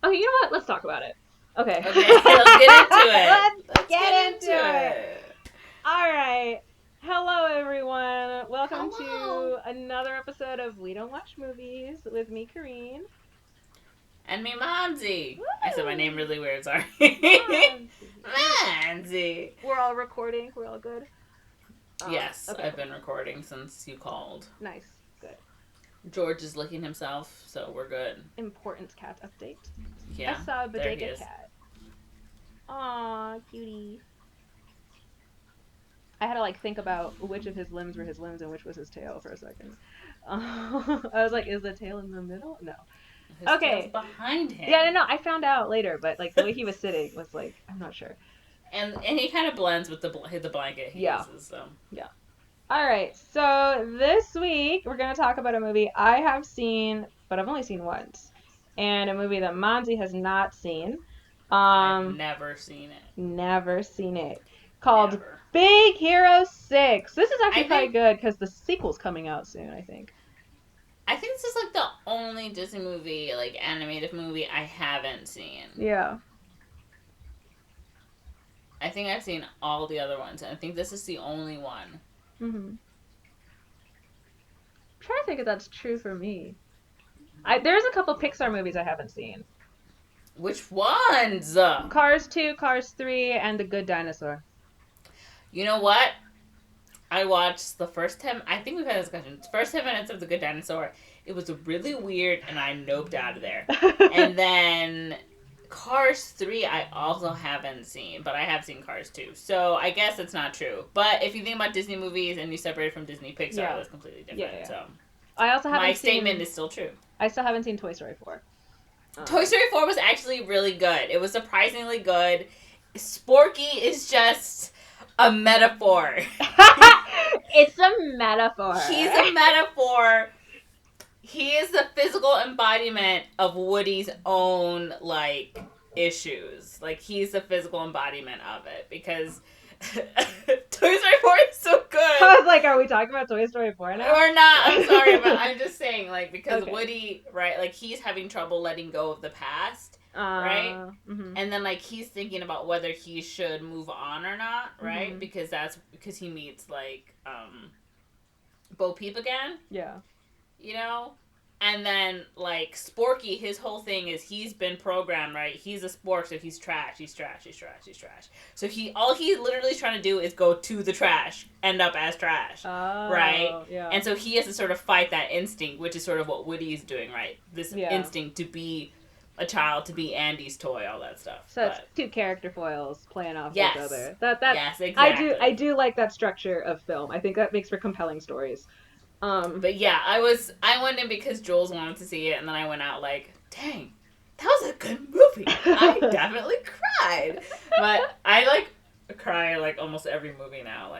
Okay, you know what? Let's talk about it. Okay. Okay, let's get into it. Let's get into it. All right. Hello, everyone. Welcome Hello. to another episode of We Don't Watch Movies with me, Corinne. And me, Monze. I said my name Woo! really weird, sorry. Monze. Monze. We're all recording. We're all good. Yes, Okay, I've cool. been recording since you called. Nice. Good. George is licking himself, so we're good. Important cat update. I Yeah, saw a there he bodega is. cat. Aw, cutie. I had to think about which of his limbs were his limbs and which was his tail for a second. I was like, is the tail in the middle? No. His tail's Okay. behind Yeah, him. no. I found out later, but the way he was sitting was I'm not sure. And he kind of blends with the blanket he Yeah. uses, so. Yeah. All right. So this week we're gonna talk about a movie I have seen, but I've only seen once, and a movie that Monzi has not seen. I've Um, never seen it. never seen it. Called Never. Big Hero 6. This is actually I probably think good because the sequel's coming out soon, I think. this is the only Disney movie, animated movie I haven't seen. Yeah. I think I've seen all the other ones, and I think this is the only one. I'm trying to think if that's true for me. There's a couple Pixar movies I haven't seen. Which ones? Cars 2, Cars 3, and The Good Dinosaur. You know what? I watched the first 10. I think we've had this discussion. First 10 minutes of The Good Dinosaur. It was really weird, and I noped out of there. And then Cars 3, I also haven't seen, but I have seen Cars 2. So I guess it's not true. But if you think about Disney movies and you separate it from Disney Pixar, Yeah. that's completely different. Yeah. So I also haven't my seen. statement is still true. I still haven't seen Toy Story 4. Toy Story 4 was actually really good. It was surprisingly good. Sporky is just a metaphor. It's a metaphor. He's a metaphor. He is the physical embodiment of Woody's own, issues. He's the physical embodiment of it. Because Toy Story 4 is so good. I was like, are we talking about Toy Story 4 now? Or not. I'm sorry, but I'm just saying, because Okay. Woody, right, he's having trouble letting go of the past. Right? Mm-hmm. And then he's thinking about whether he should move on or not, right? Mhm. Because he meets Bo Peep again. Yeah. You know? And then Sporky, his whole thing is he's been programmed, right? He's a spork, so he's trash. So all he's literally trying to do is go to the trash, end up as trash. Oh, right? Yeah. And so he has to sort of fight that instinct, which is sort of what Woody is doing, right? This instinct to be a child, to be Andy's toy, all that stuff. So it's two character foils playing off yes. each other. That yes, exactly. I do like that structure of film. I think that makes for compelling stories. But yeah, I went in because Jules wanted to see it, and then I went out dang, that was a good movie. I definitely cried. But I cry almost every movie now.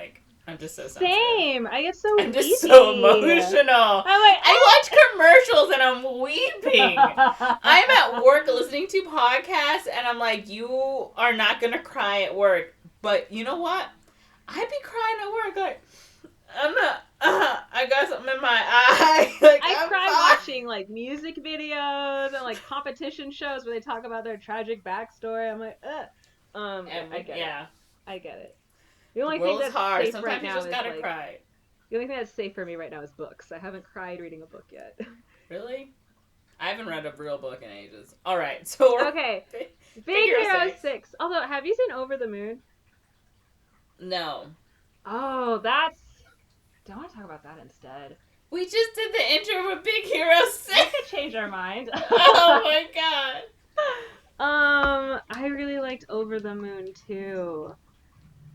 I'm just so sensitive. Same. I get so I'm just weepy. so emotional. I watch commercials and I'm weeping. I'm at work listening to podcasts and I'm like, you are not going to cry at work. But you know what? I'd be crying at work I'm not, I got something in my eye. I cry watching music videos and competition shows where they talk about their tragic backstory. I'm like, ugh. I get it. I get it. The only thing that's hard. safe Sometimes right now you just is gotta cry. The only thing that's safe for me right now is books. I haven't cried reading a book yet. Really? I haven't read a real book in ages. All right, so we're okay. Big Hero 6. Although, have you seen Over the Moon? No. Oh, that's. Don't want to talk about that instead. We just did the intro of Big Hero 6. We could change our mind. Oh my god. I really liked Over the Moon too.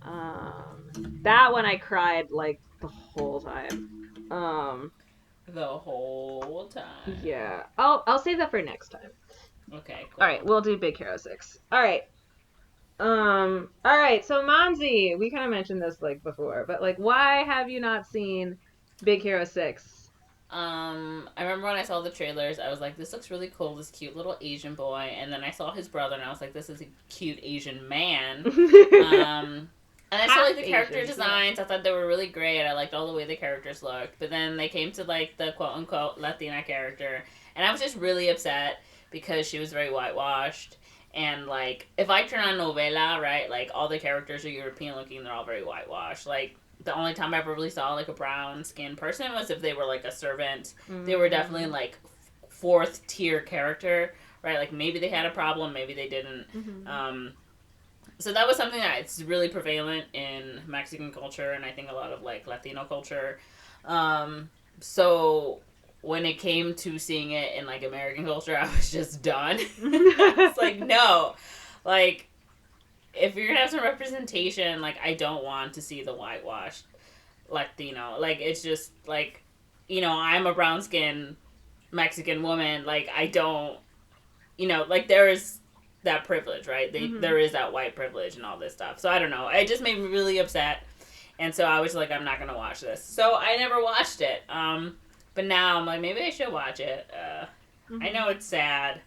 That one I cried the whole time. The whole time. Yeah. I'll save that for next time. Okay, cool. Alright, we'll do Big Hero 6. Alright. Alright, so Monze, we kind of mentioned this before, but why have you not seen Big Hero 6? I remember when I saw the trailers, I was like, this looks really cool, this cute little Asian boy, and then I saw his brother and I was like, this is a cute Asian man. And I saw the character designs. I thought they were really great. I liked all the way the characters looked. But then they came to the quote unquote Latina character, and I was just really upset because she was very whitewashed. And like, if I turn on novela, right, like all the characters are European looking, they're all very whitewashed. Like, the only time I ever really saw like a brown skinned person was if they were like a servant. Mm-hmm. They were definitely like fourth tier character, right? Like maybe they had a problem, maybe they didn't. Mm-hmm. So that was something that's really prevalent in Mexican culture, and I think a lot of like Latino culture. So when it came to seeing it in like American culture, I was just done. It's like, no, like, if you're gonna have some representation, like, I don't want to see the whitewashed Latino. Like, it's just like, you know, I'm a brown skinned Mexican woman. Like, I don't, you know, like, there is that privilege, right? There is that white privilege and all this stuff. So I don't know. It just made me really upset. And so I was like, I'm not going to watch this. So I never watched it. But now I'm like, maybe I should watch it. I know it's sad.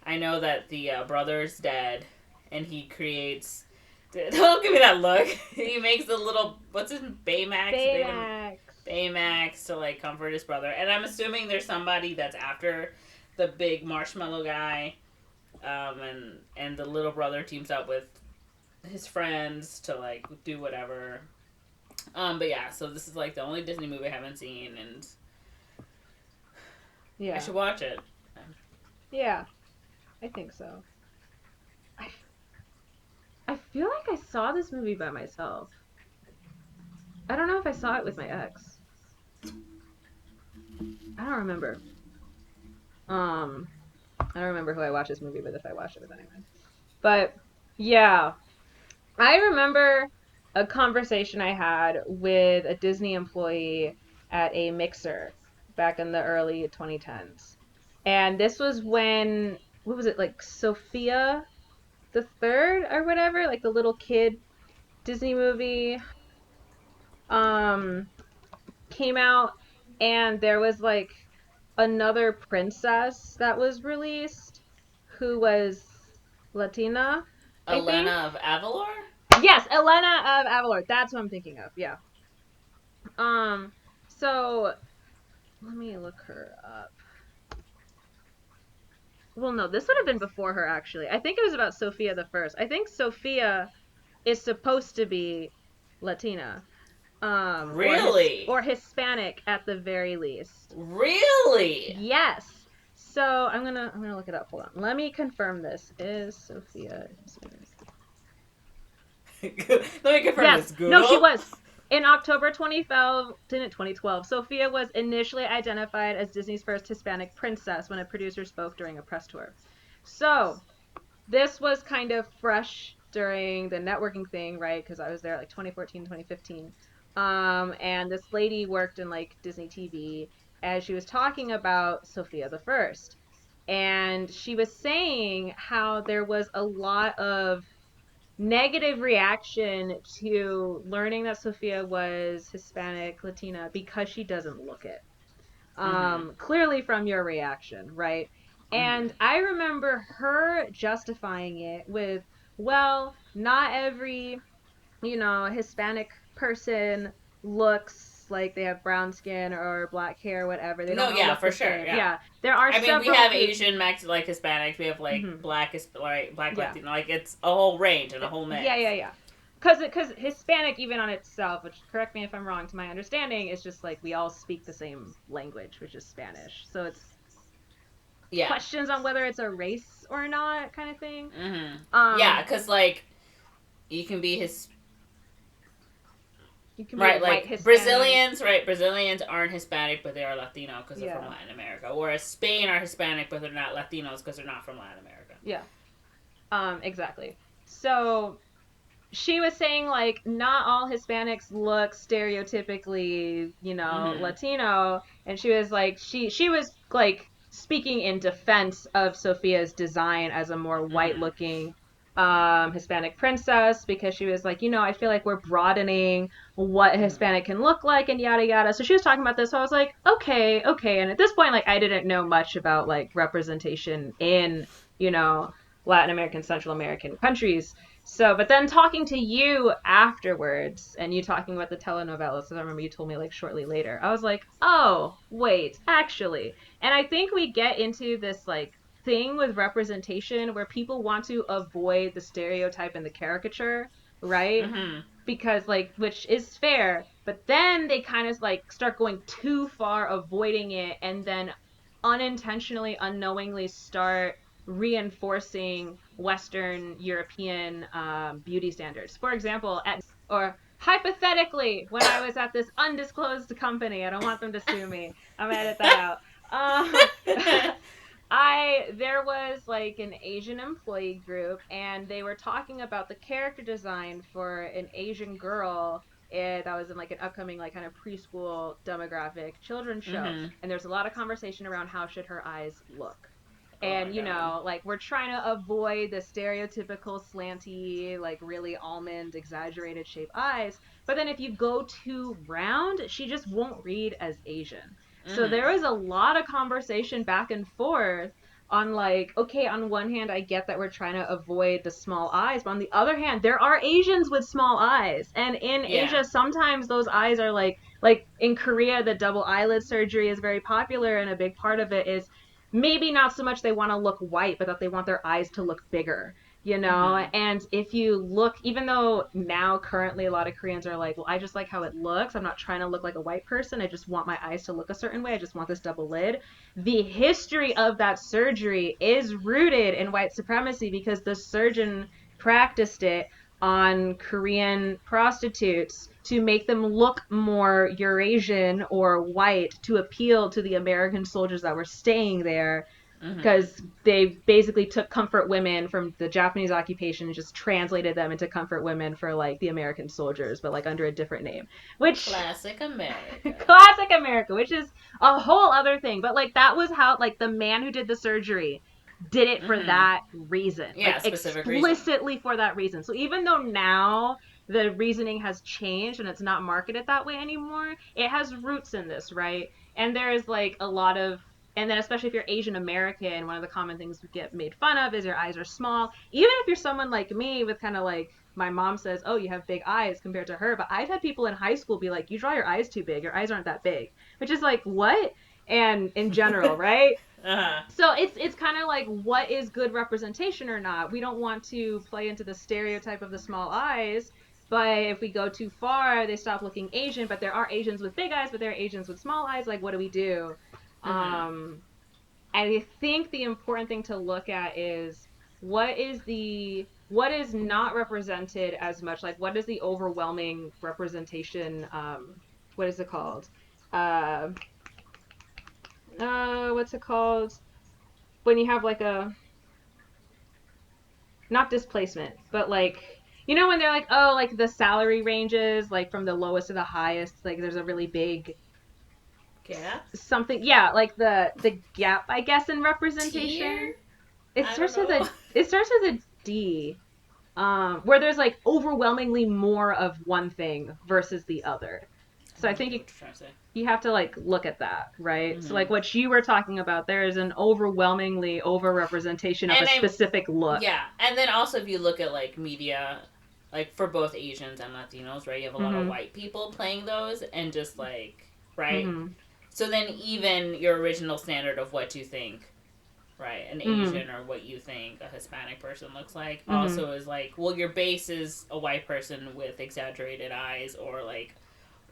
I know that the brother's dead. And he creates... Don't give me that look. He makes a little... What's his... Baymax? Baymax to, like, comfort his brother. And I'm assuming there's somebody that's after the big marshmallow guy. And the little brother teams up with his friends to, like, do whatever. But yeah, so this is, like, the only Disney movie I haven't seen, and I should watch it. Yeah, I think so. I feel like I saw this movie by myself. I don't know if I saw it with my ex. I don't remember. I don't remember who I watched this movie with, if I watched it with anyone. But, yeah. I remember a conversation I had with a Disney employee at a mixer back in the early 2010s. And this was when, what was it, like Sophia the Third or whatever? Like the little kid Disney movie came out, and there was like another princess that was released who was Latina. Elena of Avalor? Yes, Elena of Avalor. That's what I'm thinking of. Yeah. So let me look her up. Well, no, this would have been before her, actually. I think it was about Sophia the First. I think Sophia is supposed to be Latina. Really? Or Hispanic at the very least. Really? Yes. So I'm gonna look it up. Hold on. Let me confirm this. Is Sophia Hispanic? Let me confirm this. Google. No, she was. In October 2012, Sophia was initially identified as Disney's first Hispanic princess when a producer spoke during a press tour. So, this was kind of fresh during the networking thing, right? Because I was there like 2014, 2015. And this lady worked in like Disney TV as she was talking about Sophia the First. And she was saying how there was a lot of negative reaction to learning that Sophia was Hispanic Latina because she doesn't look it. Clearly from your reaction, right? And I remember her justifying it with, well, not every, Hispanic person looks like they have brown skin or black hair or whatever. They don't look for the sure. Same. Yeah. There are several. We have Asian, like Hispanics. We have like black Latino. Like it's a whole range and a whole mix. Yeah. Because Hispanic, even on itself, which, correct me if I'm wrong, to my understanding, is just like we all speak the same language, which is Spanish. So it's questions on whether it's a race or not, kind of thing. Because like you can be You can be like Hispanic. Brazilians, right? Brazilians aren't Hispanic, but they are Latino because they're from Latin America. Whereas Spain are Hispanic, but they're not Latinos because they're not from Latin America. Yeah. Exactly. So she was saying like not all Hispanics look stereotypically, Latino, and she was like she was like speaking in defense of Sophia's design as a more white-looking Hispanic princess, because she was like, I feel like we're broadening what Hispanic can look like and yada yada. So she was talking about this. So I was like, okay. And at this point, like, I didn't know much about like representation in, Latin American, Central American countries. So, but then talking to you afterwards and you talking about the telenovelas, I remember you told me like shortly later, I was like, oh, wait, actually. And I think we get into this like thing with representation where people want to avoid the stereotype and the caricature, right? Mm-hmm. Because like, which is fair, but then they kind of like start going too far avoiding it, and then unintentionally, unknowingly start reinforcing Western European beauty standards. For example, or hypothetically, when I was at this undisclosed company, I don't want them to sue me. I'm gonna edit that out. Um, there was like an Asian employee group, and they were talking about the character design for an Asian girl that was in like an upcoming like kind of preschool demographic children's show. Mm-hmm. And there's a lot of conversation around how should her eyes look. Oh my And god. like we're trying to avoid the stereotypical slanty, like really almond, exaggerated shape eyes. But then if you go too round, she just won't read as Asian. So Mm-hmm. there was a lot of conversation back and forth on like, okay, on one hand, I get that we're trying to avoid the small eyes, but on the other hand, there are Asians with small eyes. And in Yeah. Asia, sometimes those eyes are like in Korea, the double eyelid surgery is very popular, and a big part of it is maybe not so much they want to look white, but that they want their eyes to look bigger, Mm-hmm. And if you look, even though now currently a lot of Koreans are like, well, I just like how it looks, I'm not trying to look like a white person, I just want my eyes to look a certain way, I just want this double lid. The history of that surgery is rooted in white supremacy because the surgeon practiced it on Korean prostitutes to make them look more Eurasian or white to appeal to the American soldiers that were staying there, Mm-hmm. because they basically took comfort women from the Japanese occupation and just translated them into comfort women for like the American soldiers, but like under a different name. Which Classic America. classic America, which is a whole other thing. But like that was how like the man who did the surgery did it for Mm-hmm. that reason, like Yeah, specific reason. explicitly for that reason. So even though now the reasoning has changed and it's not marketed that way anymore, it has roots in this, right? And there is like a lot of, and then especially if you're Asian American, one of the common things you get made fun of is your eyes are small. Even if you're someone like me with kind of like, my mom says, oh, you have big eyes compared to her, but I've had people in high school be like, you draw your eyes too big, your eyes aren't that big, which is like, what? And in general, right? Uh-huh. So it's kind of like, what is good representation or not? We don't want to play into the stereotype of the small eyes, but if we go too far, they stop looking Asian. But there are Asians with big eyes, but there are Asians with small eyes. Like, what do we do? Mm-hmm. um I think the important thing to look at is what is not represented as much, like what is the overwhelming representation, what is it called, uh what's it called when you have like a, not displacement, but like, when they're like, oh, like the salary ranges like from the lowest to the highest, like there's a really big Gap? something, yeah, like the gap, I guess, in Tier? representation. It I don't starts with a know. it starts with a D, where there's like overwhelmingly more of one thing versus the other. So I I think get what you're trying to say. you have to like look at that, right? So Mm-hmm. like what you were talking about, there is an overwhelmingly overrepresentation of a And I, specific look. yeah, and then also if you look at like media, like for both Asians and Latinos, right? You have a lot of Mhm. white people playing those, and just like right. Mhm. So then even your original standard of what you think, right, an Mhm. Asian or what you think a Hispanic person looks like, Mhm. also is like, well, your base is a white person with exaggerated eyes, or like,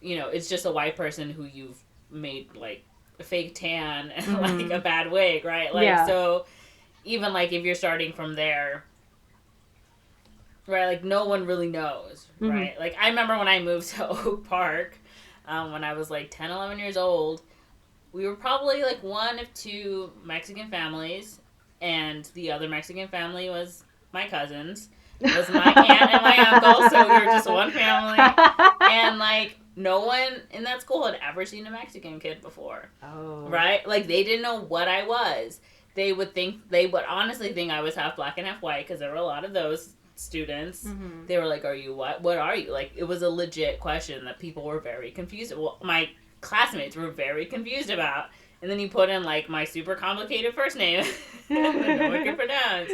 it's just a white person who you've made like a fake tan and like a Mhm. bad wig, right? Like, Yeah. so even like if you're starting from there, right? Like no one really knows, Mhm. right? Like I remember when I moved to Oak Park, when I was like 10, 11 years old, we were probably like one of two Mexican families, and the other Mexican family was my cousins, was my aunt and my uncle, so we were just one family, and like no one in that school had ever seen a Mexican kid before, Oh. right? Like they didn't know what I was. They would honestly think I was half black and half white, because there were a lot of those students. Mhm. They were like, "Are you what? What are you?" Like it was a legit question that people were very confused. Well, my classmates were very confused about. And then you put in like my super complicated first name that no one could pronounce,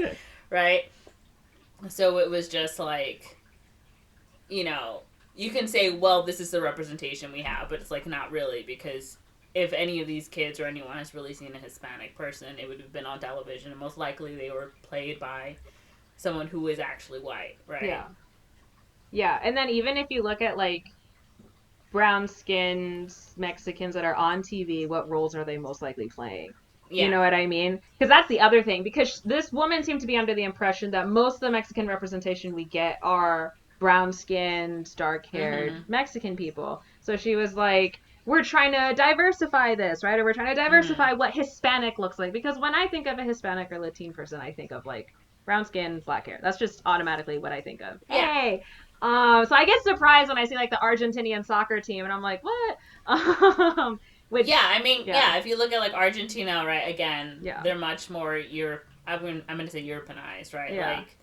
right? So it was just like, you can say, well, this is the representation we have, but it's like not really, because if any of these kids or anyone has really seen a Hispanic person, it would have been on television, and most likely they were played by someone who is actually white, right? Yeah. Yeah. And then even if you look at like brown skinned Mexicans that are on TV, what roles are they most likely playing? You Yeah. know what I mean? Because that's the other thing. Because this woman seemed to be under the impression that most of the Mexican representation we get are brown skinned, dark haired Mm-hmm. Mexican people. So she was like, we're trying to diversify this, right? Or we're trying to Mm-hmm. diversify what Hispanic looks like. Because when I think of a Hispanic or Latine person, I think of like brown skin, black hair. That's just automatically what I think of. Yeah. Hey, so I get surprised when I see like the Argentinian soccer team, and I'm like, what? Yeah, Which, I mean, yeah, yeah, if you look at like Argentina, right, again, yeah, they're much more I'm going to say Europeanized, right? yeah, Like,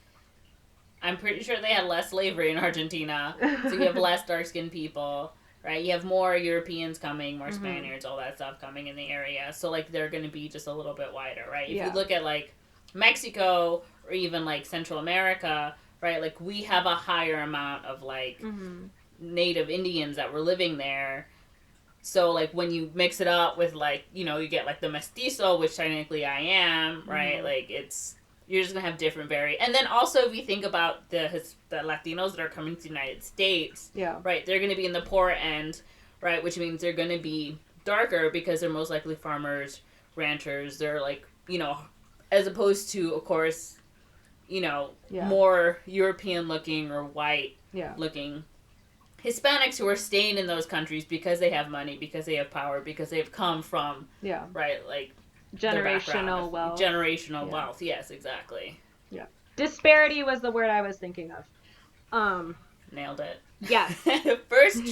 I'm pretty sure they had less slavery in Argentina, so you have less dark skinned people, right? You have more Europeans coming, more mm-hmm. Spaniards, all that stuff coming in the area. So, like, they're going to be just a little bit wider, right? If you Yeah, look at, like, Mexico or even, like, Central America, right? Like, we have a higher amount of, like, mm-hmm. native Indians that were living there. So, like, when you mix it up with, like, you know, you get, like, the mestizo, which technically I am, right? Mm-hmm. Like, you're just gonna have different and then also if you think about the Latinos that are coming to the United States, Yeah, right? They're gonna be in the poor end, right? Which means they're gonna be darker because they're most likely farmers, ranchers. They're like, you know, as opposed to, of course, you know, yeah, more European looking or white yeah, looking Hispanics who are staying in those countries because they have money, because they have power, because they've come from, yeah. right, like their background of Generational wealth. generational Yeah, wealth. Yes, exactly. yeah. Disparity was the word I was thinking of. Um, Nailed it. yes. First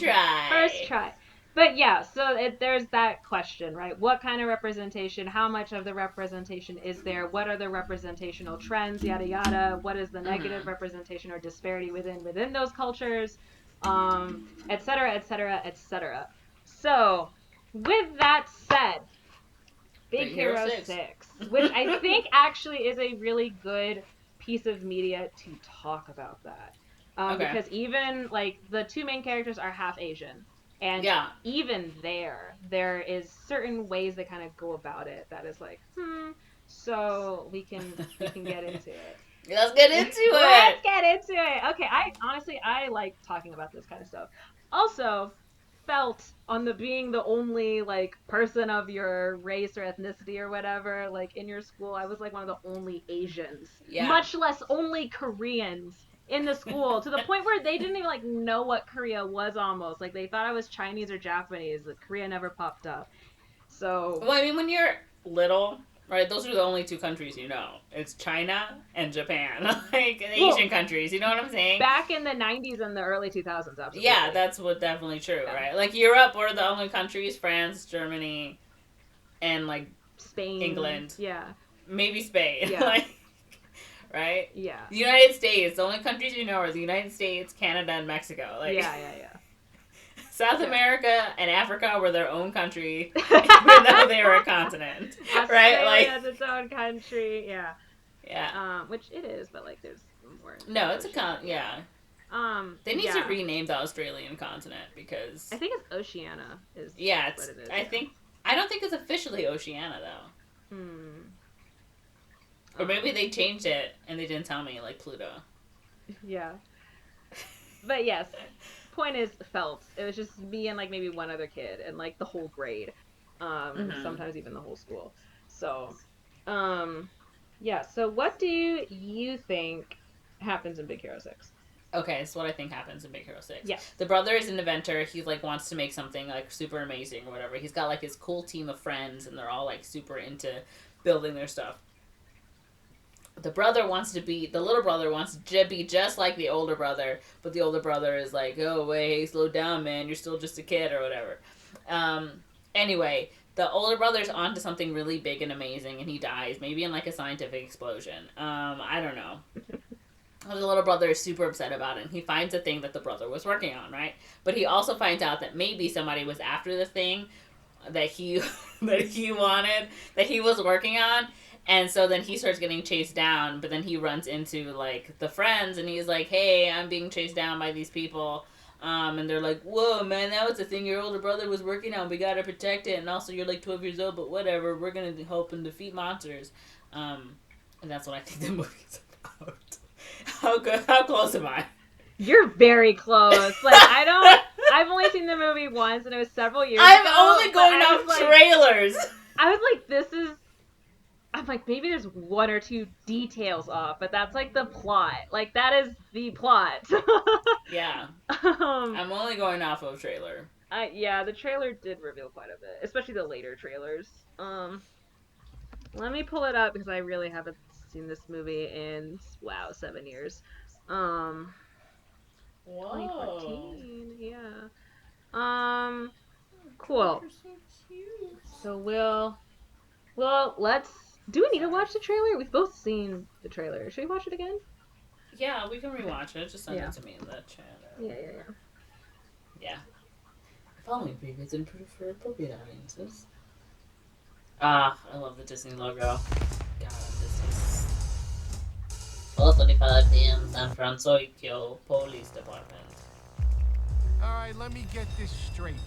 First try. try. But yeah, so there's that question, right? What kind of representation? How much of the representation is there? What are the representational trends? Yada yada. What is the negative Mm-hmm. representation or disparity within those cultures? Et cetera, et cetera, et cetera. So, with that said, Big Big Hero Hero 6. 6, which I think actually is a really good piece of media to talk about that. Okay. Because even like the two main characters are half Asian. And Yeah. even there is certain ways they kind of go about it that is like, so we can get into it. Let's get into it. Let's get into it. Okay, I like talking about this kind of stuff. Also, felt on the being the only like person of your race or ethnicity or whatever like in your school. I was like one of the only Asians, Yeah. much less only Koreans in the school, to the point where they didn't even like know what Korea was. Almost like they thought I was Chinese or Japanese. Like, Korea never popped up. So Well, I mean, when you're little, right, those are the only two countries you know. It's China and Japan. Like, Asian well, countries, you know what I'm saying? back in the 90s and the early 2000s, Yeah, absolutely. that's what definitely true, Yeah. right? Like, Europe were the only countries, France, Germany, and, like, Spain, England. yeah, Maybe Spain. yeah, Like, right? yeah, The United States, the only countries you know are the United States, Canada, and Mexico. Like, yeah. South Yeah. America and Africa were their own country, even though they were a continent, right? Like, Australia's its own country, yeah. yeah. Which it is, but like there's more. No, it's a Ocean, yeah. They need to yeah. rename the Australian continent because I think it's Oceania is yeah, what it is. I don't think it's officially Oceania though. Hmm. Or maybe they changed it and they didn't tell me, like Pluto. Yeah. But yes, point is felt. It was just me and like maybe one other kid and like the whole grade, and Mm-hmm. sometimes even the whole school. So, um, yeah. So what do you think happens in Big Hero 6? Okay, so what I think happens in Big Hero 6. Yes. The brother is an inventor. He, like, wants to make something, like, super amazing or whatever. He's got, like, his cool team of friends, and they're all, like, super into building their stuff. The little brother wants to be just like the older brother, but the older brother is like, oh, wait, hey, slow down, man. You're still just a kid or whatever. Anyway, the older brother's onto something really big and amazing, and he dies, maybe in, like, a scientific explosion. I don't know. The little brother is super upset about it, and he finds a thing that the brother was working on, right? But he also finds out that maybe somebody was after the thing that he that he was working on, and so then he starts getting chased down. But then he runs into like the friends, and he's like, "Hey, I'm being chased down by these people. And they're like, "Whoa, man, that was the thing your older brother was working on. We gotta protect it. And also, you're like 12 years old, but whatever. We're gonna help and defeat monsters." And that's what I think the movie's about. How good? How close am I? You're very close. Like, I've only seen the movie once, and it was several years I'm ago. only going off like, trailers. I was like, I'm like, maybe there's one or two details off, but that's like the plot. Like, that is the plot. Yeah. I'm only going off of trailer. Yeah, the trailer did reveal quite a bit, especially the later trailers. Let me pull it up because I really haven't seen this movie in 7 years. Whoa. 2014, yeah. Cool. You're so cute. So let's. Do we need to watch the trailer? We've both seen the trailer. Should we watch it again? Yeah, we can rewatch it. Just send Yeah. it to me in the chat. Yeah. Following previous input for appropriate audiences. Ah, I love the Disney logo. God, this is 4:35 p.m. San Francisco Police Department. Alright, let me get this straight.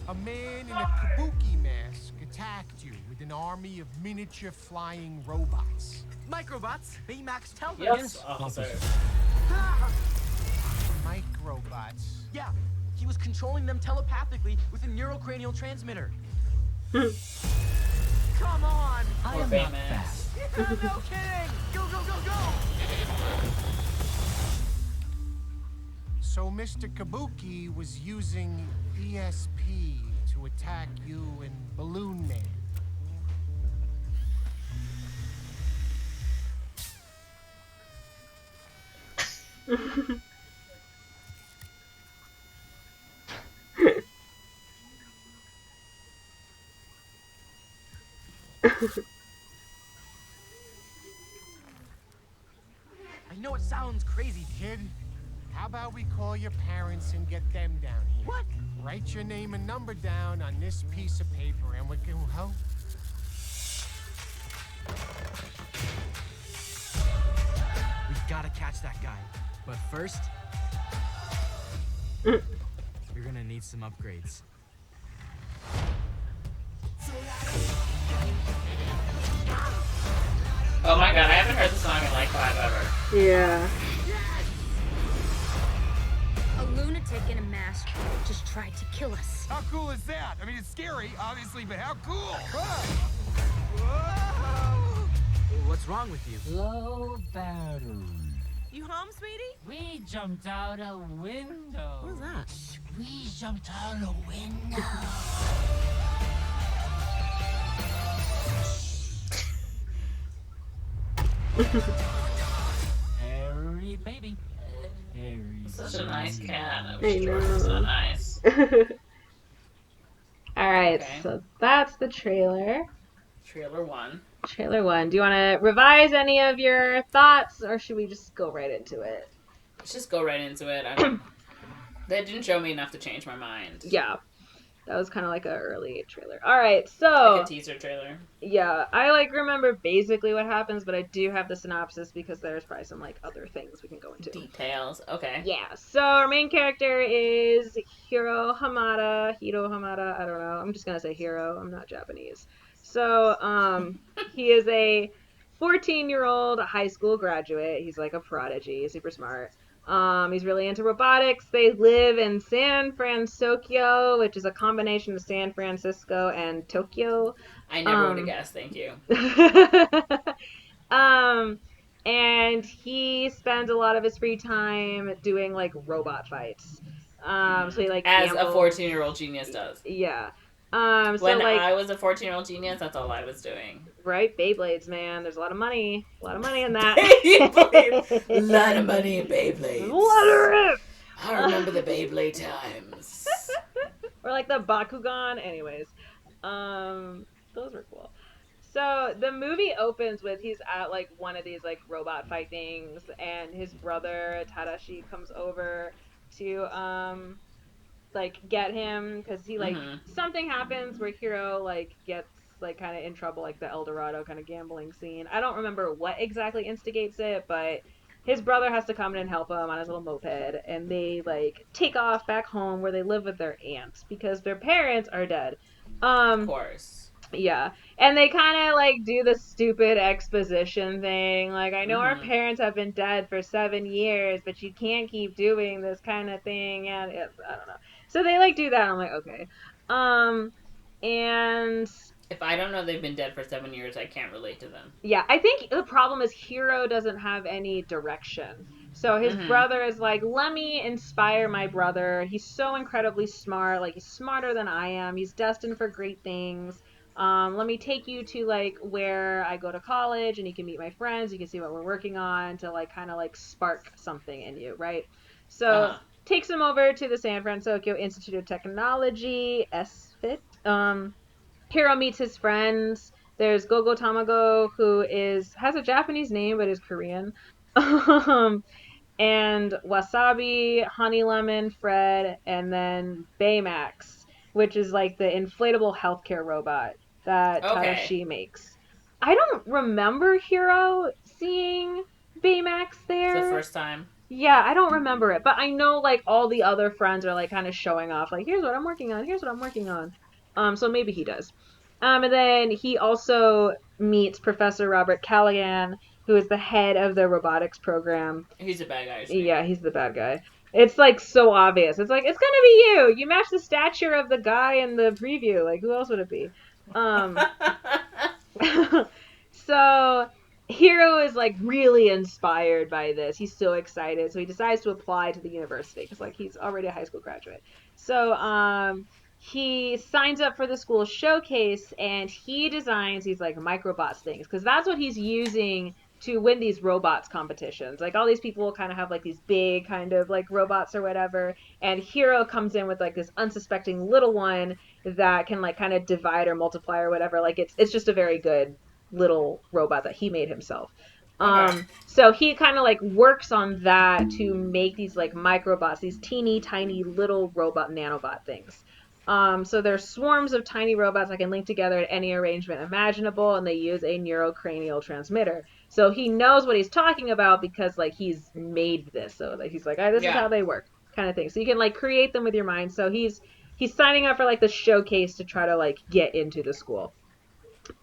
A man in a kabuki mask attacked you with an army of miniature flying robots. Microbots, Baymax Telvin. Yes, officer. Microbots. Yeah, he was controlling them telepathically with a neurocranial transmitter. Come on! I am not fast. No kidding! Go, go, go, go! So Mr. Kabuki was using ESP to attack you and Balloon Man. I know it sounds crazy. Kid, how about we call your parents and get them down here? What? Write your name and number down on this piece of paper and we can help. We gotta catch that guy. But first, you're gonna need some upgrades. Oh my god, I haven't heard the song in like 5 ever. Yeah. A lunatic in a mask just tried to kill us. How cool is that? I mean, it's scary, obviously, but how cool? What's wrong with you? Low battery. You home, sweetie? We jumped out a window. What was that? We jumped out a window. Harry, baby. Harry. Such a nice cat. I I wish George was so know. nice. Alright, Okay. so that's the trailer. Trailer 1. Trailer 1. Do you want to revise any of your thoughts, or should we just go right into it? Let's just go right into it. That didn't show me enough to change my mind. Yeah. That was kind of like an early trailer. Alright, so... Like a teaser trailer. Yeah, I remember basically what happens, but I do have the synopsis because there's probably some other things we can go into. Details. Okay. Yeah, so our main character is Hiro Hamada, I don't know. I'm just gonna say Hiro. I'm not Japanese. So, he is a 14-year-old high school graduate. He's like a prodigy, super smart. He's really into robotics. They live in San Francisco, which is a combination of San Francisco and Tokyo. I never would have guessed. Thank you. And he spends a lot of his free time doing robot fights. So he As gambles. a 14-year-old genius does. Yeah. When I was a 14-year-old genius, that's all I was doing. Right, Beyblades, man. There's a lot of money in that. Beyblades. A lot of money in Beyblades. What a rip! I remember the Beyblade times. Or the Bakugan. Anyways, those were cool. So the movie opens with he's at one of these robot fight things, and his brother Tadashi comes over to get him because he something happens where Hiro gets kind of in trouble, the El Dorado kind of gambling scene. I don't remember what exactly instigates it, but his brother has to come in and help him on his little moped, and they like take off back home where they live with their aunts because their parents are dead. Of Um, course. yeah. And they kind of like do the stupid exposition thing. Like, I know our Mm-hmm. parents have been dead for 7 years, but you can't keep doing this kind of thing. And I don't know. So they like do that. I'm like, okay. Um, and If I don't know they've been dead for 7 years, I can't relate to them. yeah, I think the problem is Hero doesn't have any direction. So his Mm-hmm. brother is like, let me inspire my brother. He's so incredibly smart. Like, he's smarter than I am. He's destined for great things. Let me take you to like where I go to college and you can meet my friends. You can see what we're working on to like kind of like spark something in you, right? So Uh-huh. takes him over to the San Francisco Institute of Technology, SFIT. Hiro meets his friends. There's Gogo Tamago, who has a Japanese name but is Korean. And Wasabi, Honey Lemon, Fred, and then Baymax, which is like the inflatable healthcare robot that Okay. Tadashi makes. I don't remember Hiro seeing Baymax It's the there. first time. Yeah, I don't remember it, but I know like all the other friends are like kind of showing off, like here's what I'm working on, here's what I'm working on. So maybe he does. And then he also meets Professor Robert Callaghan, who is the head of the robotics program. He's a bad guy to me. Yeah, he's the bad guy. It's like so obvious. It's like it's gonna be you. You match the stature of the guy in the preview. Like who else would it be? Um, so Hiro is like really inspired by this. He's so excited. So he decides to apply to the university because like he's already a high school graduate. So he signs up for the school showcase and he designs these like microbots things because that's what he's using to win these robots competitions. Like all these people kind of have like these big kind of like robots or whatever, and Hiro comes in with like this unsuspecting little one that can like kind of divide or multiply or whatever. Like it's just a very good little robot that he made himself. Okay. So he kind of like works on that to make these like microbots, these teeny tiny little robot nanobot things. So there's swarms of tiny robots that can link together in any arrangement imaginable, and they use a neurocranial transmitter. So he knows what he's talking about because like he's made this. So like, he's like, this is Yeah. how they work, kind of thing. So you can like create them with your mind. So he's signing up for like the showcase to try to like get into the school.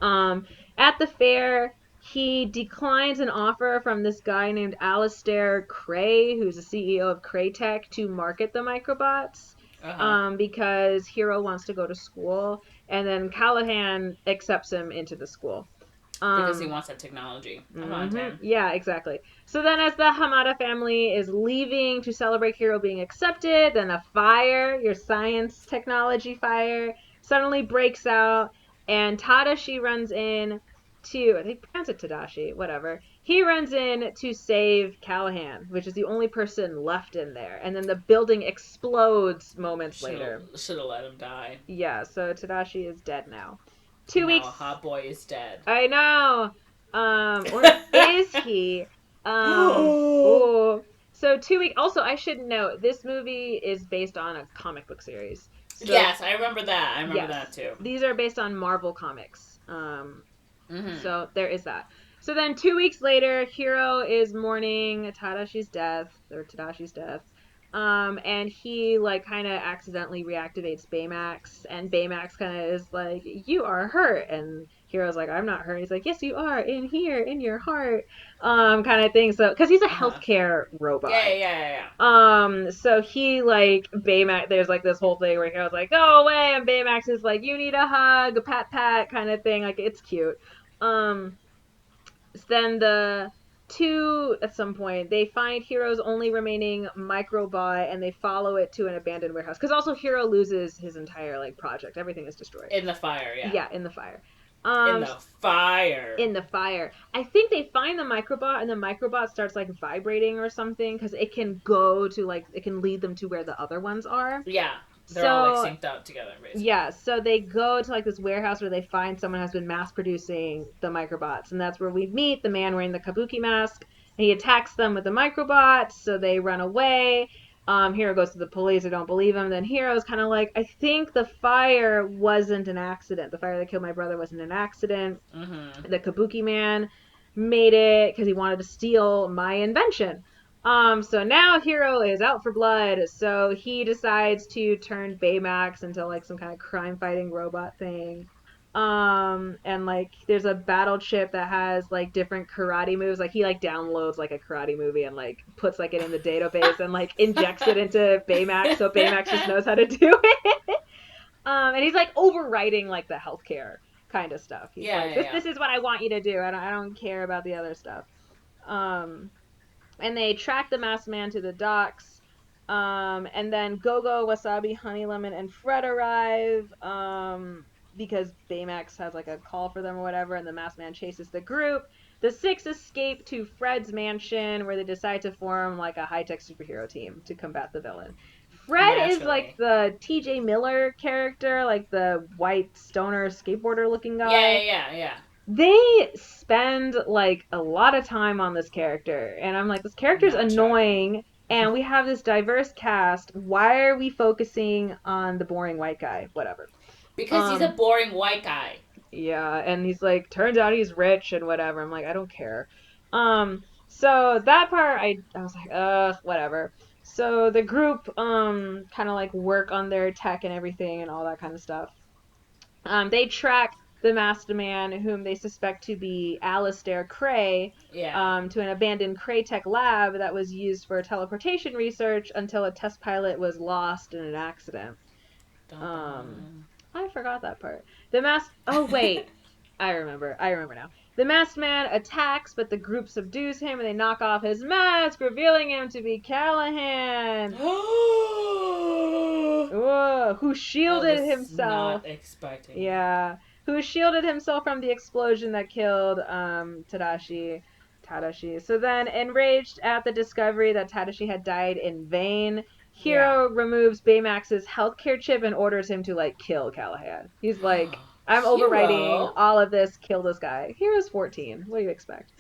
At the fair, he declines an offer from this guy named Alistair Cray, who's the CEO of Craytech, to market the microbots. Uh-huh. Because Hiro wants to go to school, and then Callahan accepts him into the school. Because he wants that technology. Come on, Tim. Yeah, exactly. So then, as the Hamada family is leaving to celebrate Hiro being accepted, then a fire, your science technology fire, suddenly breaks out, and Tadashi runs in to, I think pronounce it Tadashi, whatever. He runs in to save Callahan, which is the only person left in there, and then the building explodes moments later. Should have let him die. Yeah, so Tadashi is dead now. Now 2 weeks. a hot boy is dead. I know. Or is he? Ooh. So 2 weeks. Also, I should note this movie is based on a comic book series. So, Yes, I remember that. I remember that too. These are based on Marvel comics. So there is that. So then 2 weeks later, Hiro is mourning Tadashi's death. And he like kind of accidentally reactivates Baymax, and Baymax kind of is like, "You are hurt," and Hiro's like, "I'm not hurt." He's like, "Yes, you are, in here, in your heart," kind of thing. So because he's a healthcare robot. Yeah. So he like Baymax. There's like this whole thing where Hiro's like, "Go away," and Baymax is like, "You need a hug, a pat, kind of thing." Like it's cute. Then the two at some point they find Hiro's only remaining microbot and they follow it to an abandoned warehouse because also Hiro loses his entire like project. Everything is destroyed in the fire. Yeah, in the fire. In the fire. I think they find the microbot and the microbot starts like vibrating or something because it can go to like it can lead them to where the other ones are. Yeah. They're all like synced up together, basically. Yeah, so they go to like this warehouse where they find someone has been mass producing the microbots, and that's where we meet the man wearing the kabuki mask. And he attacks them with the microbots, so they run away. Hiro goes to the police, they don't believe him. Then Hiro's kind of like, I think the fire wasn't an accident. The fire that killed my brother wasn't an accident. The kabuki man made it because he wanted to steal my invention. So now Hero is out for blood, so he decides to turn Baymax into like some kind of crime fighting robot thing. And like there's a battle chip that has like different karate moves. Like he like downloads like a karate movie and like puts like it in the database and like injects it into Baymax so Baymax just knows how to do it. And he's like overwriting like the healthcare kind of stuff. He's Yeah, like, yeah, this yeah. this is what I want you to do. I don't care about the other stuff. Um, and they track the masked man to the docks. And then Gogo, Wasabi, Honey Lemon, and Fred arrive. Because Baymax has like a call for them or whatever, and the masked man chases the group. The six escape to Fred's mansion where they decide to form like a high-tech superhero team to combat the villain. Fred is like Naturally. the TJ Miller character, like the white stoner skateboarder looking guy. Yeah, yeah, yeah. They spend like a lot of time on this character, and I'm like, this character's Not annoying, and we have this diverse cast. Why are we focusing on the boring white guy? Whatever. Because he's a boring white guy. Yeah, and he's like, turns out he's rich and whatever. I'm like, I don't care. So that part I was like, whatever. So the group kind of like work on their tech and everything and all that kind of stuff. They track the masked man, whom they suspect to be Alistair Cray, Yeah. to an abandoned Craytech lab that was used for teleportation research until a test pilot was lost in an accident. Dun, Um, dun. I forgot that part. The masked. Oh wait, I remember. I remember now. The masked man attacks, but the group subdues him, and they knock off his mask, revealing him to be Callahan. Whoa, who shielded himself. Not expecting. Yeah, who shielded himself from the explosion that killed Tadashi. So then, enraged at the discovery that Tadashi had died in vain, Hiro removes Baymax's healthcare chip and orders him to like kill Callahan. He's like, I'm overwriting all of this, kill this guy. Hiro's 14. What do you expect?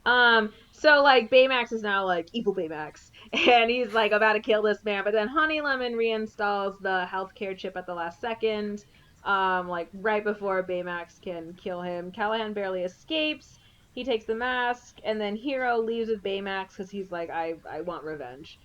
So like Baymax is now like evil Baymax, and he's like about to kill this man, but then Honey Lemon reinstalls the healthcare chip at the last second, like right before Baymax can kill him. Callahan barely escapes. He takes the mask, and then Hero leaves with Baymax because he's like, I want revenge.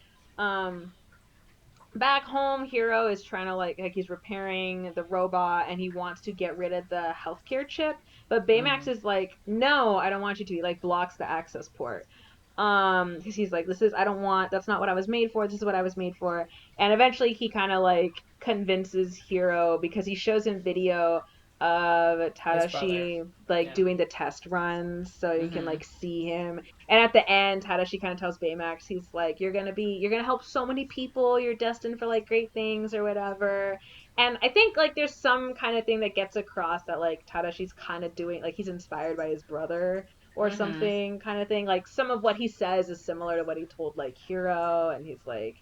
Back home, Hero is trying to like he's repairing the robot and he wants to get rid of the healthcare chip, but Baymax is like, no, I don't want you to. He like blocks the access port. Because he's like, this is I don't want that's not what I was made for. This is what I was made for. And eventually he kind of like convinces Hero because he shows him video of Tadashi like doing the test runs so you can like see him. And at the end, Tadashi kind of tells Baymax, he's like, you're gonna help so many people. You're destined for like great things or whatever. And I think like there's some kind of thing that gets across that like Tadashi's kind of doing like he's inspired by his brother or something kind of thing. Like some of what he says is similar to what he told like Hiro, and he's like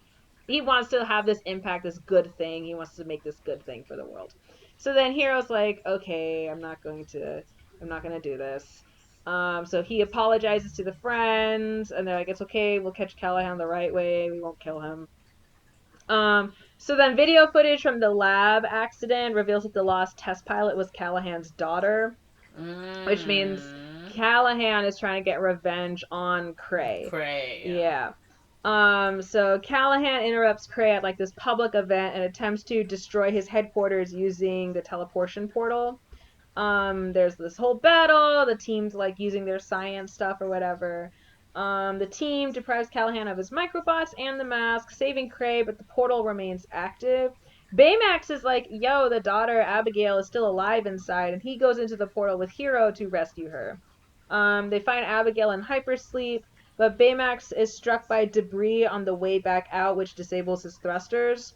he wants to have this impact, this good thing. He wants to make this good thing for the world. So then Hiro's like, okay, I'm not gonna do this. So he apologizes to the friends, and they're like, it's okay, we'll catch Callahan the right way, we won't kill him. So then video footage from the lab accident reveals that the lost test pilot was Callahan's daughter, which means Callahan is trying to get revenge on Cray. Yeah. So Callahan interrupts Cray at like this public event and attempts to destroy his headquarters using the teleportation portal. There's this whole battle. The team's like using their science stuff or whatever. The team deprives Callahan of his microbots and the mask, saving Cray, but the portal remains active. Baymax is like, yo, the daughter Abigail is still alive inside, and he goes into the portal with Hero to rescue her. They find Abigail in hypersleep, but Baymax is struck by debris on the way back out, which disables his thrusters.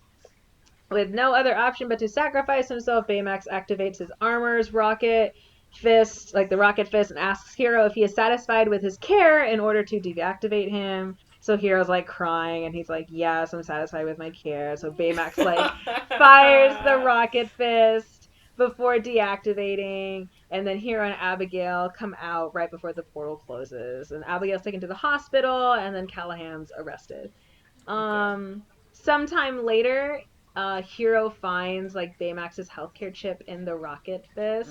With no other option but to sacrifice himself, Baymax activates his armor's rocket fist, like the rocket fist, and asks Hero if he is satisfied with his care in order to deactivate him. So Hero's like crying, and he's like, yes, I'm satisfied with my care. So Baymax like fires the rocket fist before deactivating, and then Hero and Abigail come out right before the portal closes. And Abigail's taken to the hospital, and then Callahan's arrested. Sometime later, Hero finds like Baymax's healthcare chip in the rocket fist,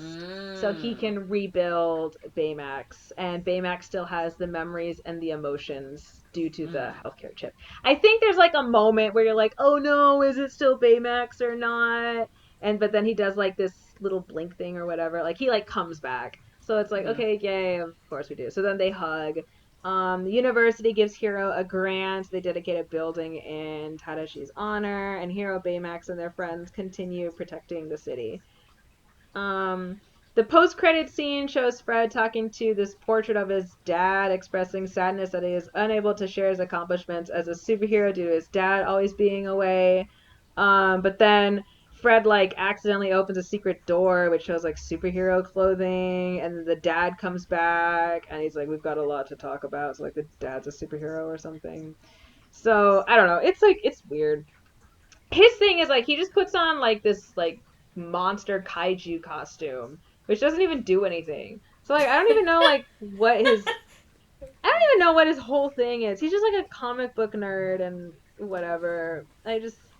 so he can rebuild Baymax, and Baymax still has the memories and the emotions due to the healthcare chip. I think there's like a moment where you're like, oh no, is it still Baymax or not? And but then he does like this little blink thing or whatever, like he like comes back. So it's like, okay, yay, of course we do. So then they hug. The university gives Hero a grant. They dedicate a building in Tadashi's honor, and Hero, Baymax, and their friends continue protecting the city. Um, the post-credit scene shows Fred talking to this portrait of his dad, expressing sadness that he is unable to share his accomplishments as a superhero due to his dad always being away. But then Fred like accidentally opens a secret door which shows like superhero clothing, and the dad comes back and he's like, we've got a lot to talk about. So like the dad's a superhero or something. So I don't know. It's like it's weird. His thing is like he just puts on like this like monster kaiju costume, which doesn't even do anything. So like I don't even know like what his I don't even know what his whole thing is. He's just like a comic book nerd and whatever.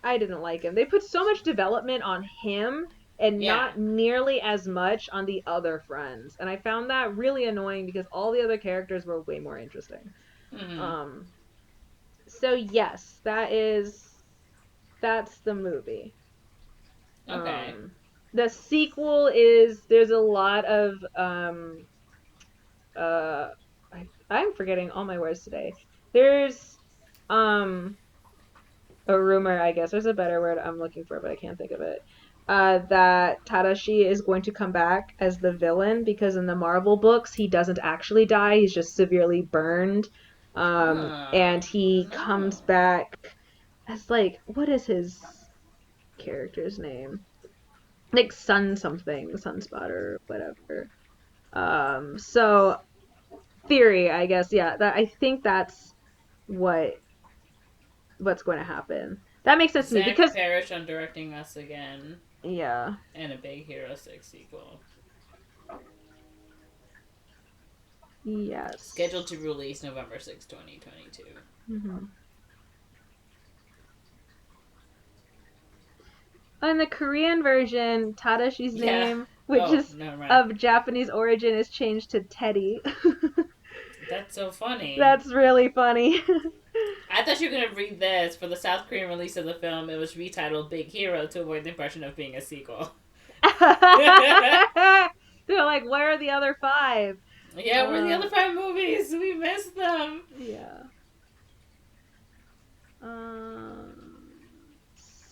I didn't like him. They put so much development on him and not nearly as much on the other friends. And I found that really annoying because all the other characters were way more interesting. So yes, that's the movie. Okay. The sequel is there's a lot of I'm forgetting all my words today. There's a rumor, I guess. There's a better word I'm looking for, but I can't think of it. That Tadashi is going to come back as the villain because in the Marvel books he doesn't actually die. He's just severely burned. And he comes back as like what is his character's name? Like Sun something, Sunspotter, whatever. So theory, I guess, yeah. That I think that's what's going to happen. That makes sense to me because Parrish on directing us again. Yeah. And a Big Hero 6 sequel. Yes. Scheduled to release November 6, 2022. Mm-hmm. In the Korean version, Tadashi's name, which is of Japanese origin, is changed to Teddy. That's so funny. That's really funny. I thought you were going to read this. For the South Korean release of the film, it was retitled Big Hero to avoid the impression of being a sequel. They're like, where are the other 5? Yeah, where are the other 5 movies? We missed them. Yeah.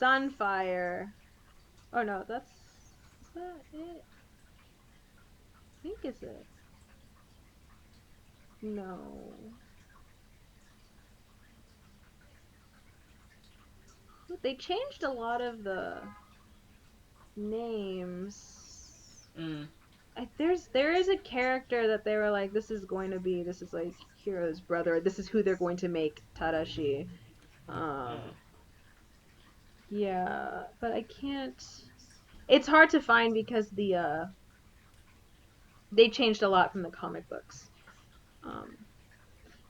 Sunfire. Oh no, is that it? I think it's it. No. They changed a lot of the names. There is a character that they were like, this is like Hiro's brother. This is who they're going to make Tadashi. Yeah, but I can't. It's hard to find because they changed a lot from the comic books.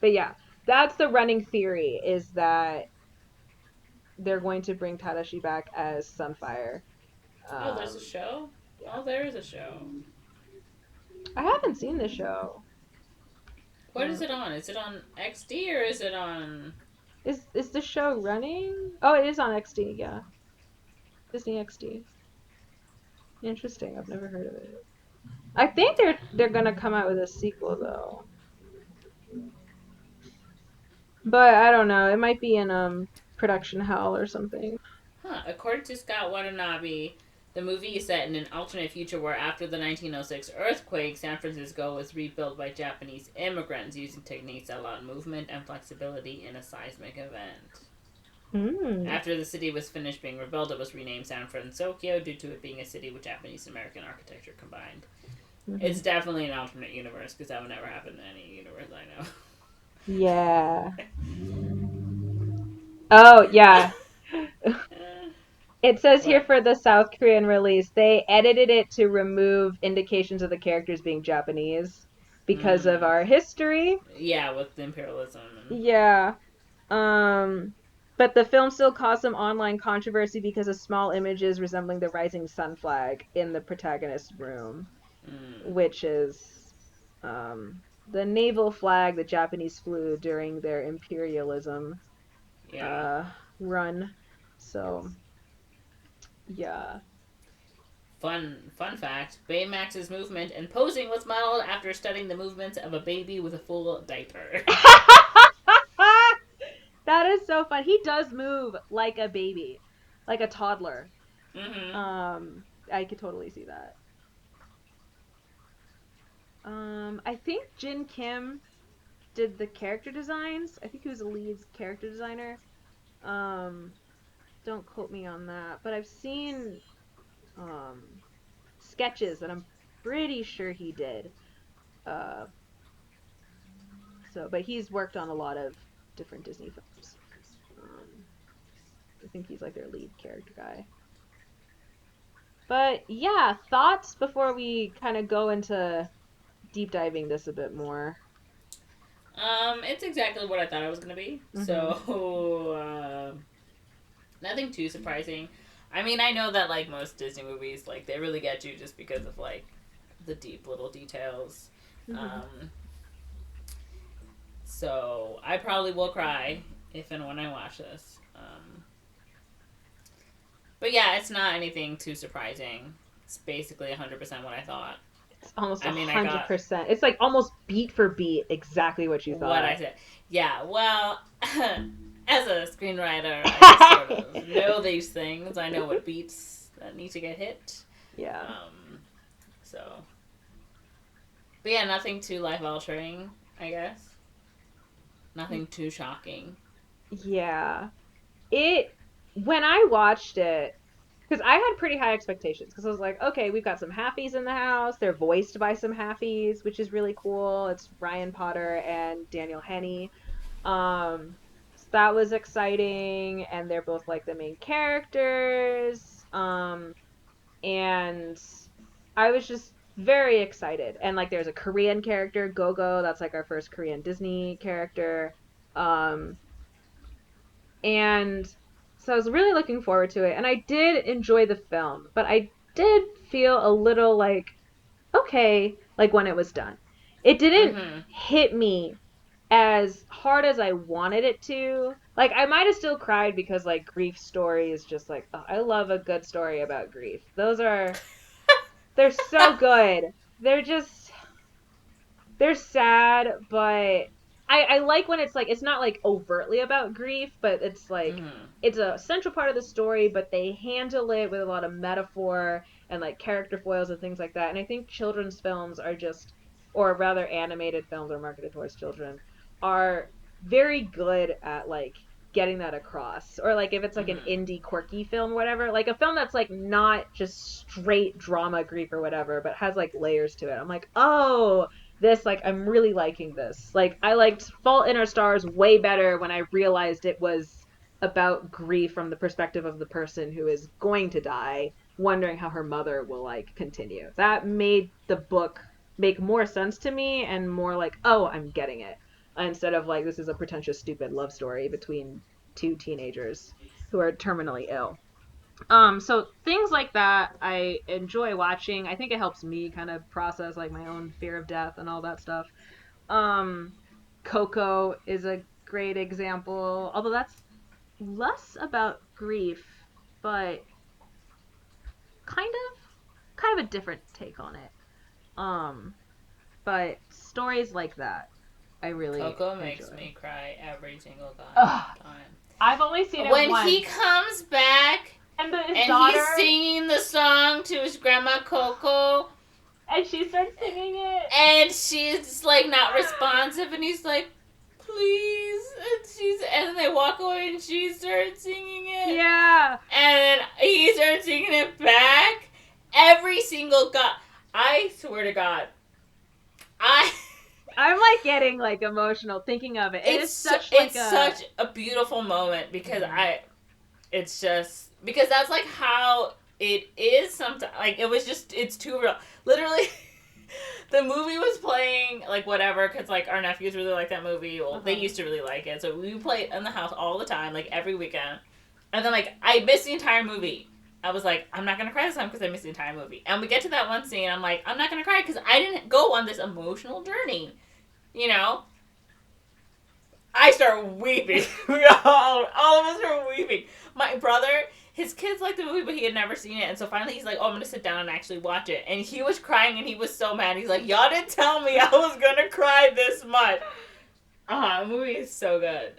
But yeah, that's the running theory, is that they're going to bring Tadashi back as Sunfire. There's a show? Yeah. Oh, there is a show. I haven't seen the show. What is it on? Is it on XD or is it on... Is the show running? Oh, it is on XD, yeah. Disney XD. Interesting, I've never heard of it. I think they're gonna come out with a sequel, though. But I don't know, it might be in production hell or something. According to Scott Watanabe, the movie is set in an alternate future where after the 1906 earthquake, San Francisco was rebuilt by Japanese immigrants using techniques that allowed movement and flexibility in a seismic event. After the city was finished being rebuilt, it was renamed San Francisco due to it being a city with Japanese American architecture combined. It's definitely an alternate universe because that would never happen in any universe I know. Yeah. Oh, yeah. It says here for the South Korean release, they edited it to remove indications of the characters being Japanese because of our history. Yeah, with imperialism. Yeah. But the film still caused some online controversy because of small images resembling the rising sun flag in the protagonist's room, which is the naval flag the Japanese flew during their imperialism run. So, yeah. Fun fact: Baymax's movement and posing was modeled after studying the movements of a baby with a full diaper. That is so fun. He does move like a baby, like a toddler. I could totally see that. I think Jin Kim did the character designs. I think he was the lead character designer. Um, don't quote me on that, but I've seen sketches that I'm pretty sure he did. Uh, but he's worked on a lot of different Disney films. I think he's like their lead character guy. But yeah, thoughts before we kind of go into deep diving this a bit more. It's exactly what I thought it was gonna be. So, nothing too surprising. I mean, I know that like most Disney movies, like they really get you just because of like the deep little details. So I probably will cry if and when I watch this. But yeah, it's not anything too surprising. It's basically 100% what I thought. It's almost 100%. It's like almost beat for beat exactly what you thought. What I said. Yeah, well, as a screenwriter, I sort of know these things. I know what beats that need to get hit. Yeah. But yeah, nothing too life-altering, I guess. Nothing too shocking. Yeah. When I watched it, because I had pretty high expectations, because I was like, okay, we've got some halfies in the house. They're voiced by some halfies, which is really cool. It's Ryan Potter and Daniel Henney. So that was exciting, and they're both like the main characters. And I was just very excited. And like there's a Korean character, Gogo, that's like our first Korean Disney character. And so I was really looking forward to it, and I did enjoy the film, but I did feel a little like, okay, like when it was done. It didn't hit me as hard as I wanted it to. Like, I might have still cried because, like, grief story is just like, oh, I love a good story about grief. They're so good. They're sad, but I like when it's like, it's not like overtly about grief, but it's like, it's a central part of the story, but they handle it with a lot of metaphor and like character foils and things like that. And I think children's films are just, or rather animated films are marketed towards children, are very good at like getting that across. Or like if it's like an indie quirky film or whatever, like a film that's like not just straight drama grief or whatever, but has like layers to it. I'm like, oh, this, like, I'm really liking this. Like, I liked Fault in Our Stars way better when I realized it was about grief from the perspective of the person who is going to die, wondering how her mother will, like, continue. That made the book make more sense to me and more like, oh, I'm getting it. Instead of, like, this is a pretentious, stupid love story between two teenagers who are terminally ill. So things like that I enjoy watching. I think it helps me kind of process like my own fear of death and all that stuff. Coco is a great example, although that's less about grief, but kind of a different take on it. But stories like that, I really Coco enjoy. makes me cry every single time. I've only seen it when once. he comes back. And he's singing the song to his grandma Coco. And she starts singing it. And she's like not responsive, and he's like, please. And then they walk away and she starts singing it. Yeah. And then he starts singing it back. Every single I swear to God. I'm like getting like emotional thinking of it. It's such a beautiful moment because it's just because that's like how it is sometimes. Like it was just, it's too real. Literally, the movie was playing, like, whatever, because, like, our nephews really like that movie. Well, they used to really like it. So we play it in the house all the time, like, every weekend. And then, like, I missed the entire movie. I was like, I'm not going to cry this time because I missed the entire movie. And we get to that one scene, I'm like, I'm not going to cry because I didn't go on this emotional journey. You know? I start weeping. all of us are weeping. My brother, his kids liked the movie, but he had never seen it. And so finally he's like, oh, I'm going to sit down and actually watch it. And he was crying and he was so mad. He's like, y'all didn't tell me I was going to cry this much. The movie is so good.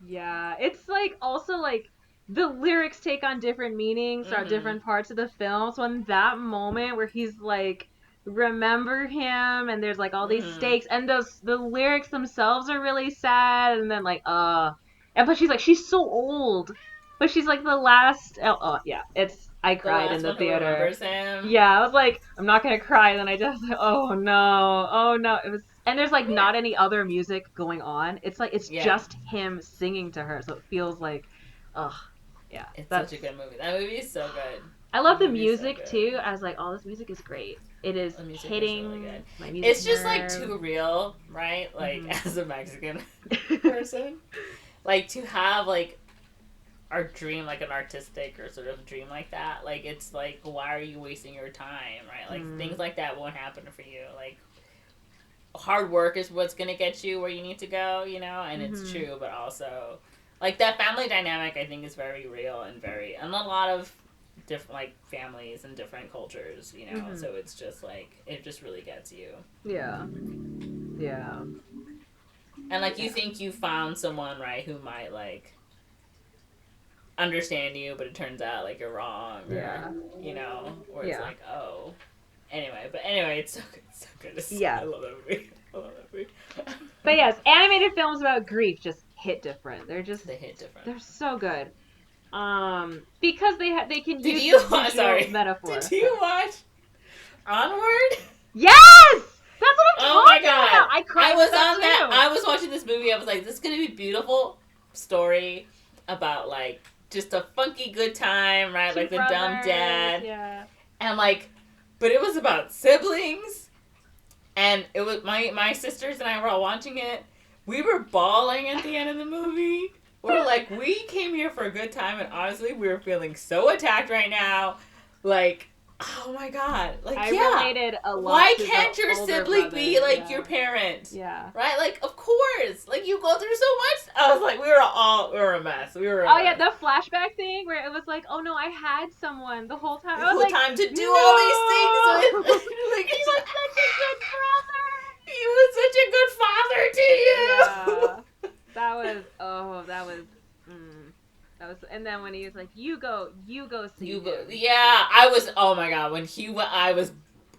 Yeah, it's like also like the lyrics take on different meanings throughout different parts of the film. So in that moment where he's like, remember him, and there's like all these stakes, and the lyrics themselves are really sad, and then like and but she's like, she's so old, but she's like the last. Oh yeah, I cried in the theater. Remembers him. Yeah, I was like, I'm not gonna cry, and then I just like, oh no, it was. And there's like not any other music going on. It's like it's just him singing to her, so it feels like, yeah. It's such a good movie. That movie is so good. I love the music too. I was like, oh, this music is great. It is hitting is really good. my music. It's just like too real, right? Like as a Mexican person, like to have like our dream, like an artistic or sort of dream like that. Like it's like, why are you wasting your time, right? Like things like that won't happen for you. Like hard work is what's gonna get you where you need to go, you know. And it's true, but also like that family dynamic, I think, is very real and a lot of different like families and different cultures, you know. So it's just like it just really gets you. Yeah. And like you think you found someone, right, who might like understand you, but it turns out like you're wrong, or you know, or it's like, oh, anyway, it's so good, it's so good. I love that movie. But yes, animated films about grief just hit different. They hit different. They're so good. Because they can use visual metaphor. Did you watch Onward? Yes! That's what I'm talking about. I cried. I was on that. I was watching this movie. I was like, this is gonna be a beautiful story about like just a funky good time, right? Like the dumb dad. Yeah. And like, but it was about siblings, and it was my sisters and I were all watching it. We were bawling at the end of the movie. We're like, we came here for a good time, and honestly, we were feeling so attacked right now. Like, oh my god. Like, I related a lot. Why to can't your sibling be like your parent? Yeah. Right? Like, of course. Like, you go through so much. I was like, we were a mess. Yeah, the flashback thing where it was like, oh no, I had someone the whole time. The whole time to do all these things with. Like, he was such a good brother. He was such a good father to you. Yeah. That was, and then when he was like, you go see him. Yeah, I was, oh my god, when I was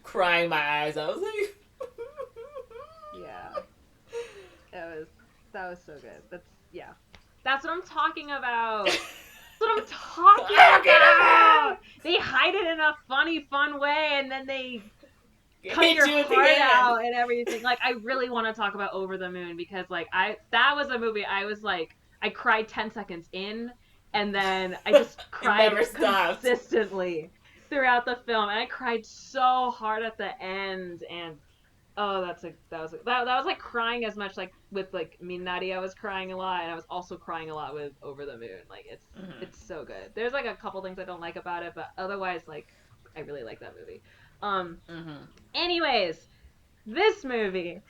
crying my eyes, I was like, yeah, that was so good. That's what I'm talking about. That's what I'm talking about. They hide it in a funny, fun way, and then they cut your heart out and everything. Like, I really want to talk about Over the Moon because, like, that was a movie I was like, I cried 10 seconds in, and then I just cried consistently throughout the film, and I cried so hard at the end, and that was like crying as much like with like Minari. I was crying a lot, and I was also crying a lot with Over the Moon. Like it's so good. There's like a couple things I don't like about it, but otherwise like I really like that movie. Anyways, this movie,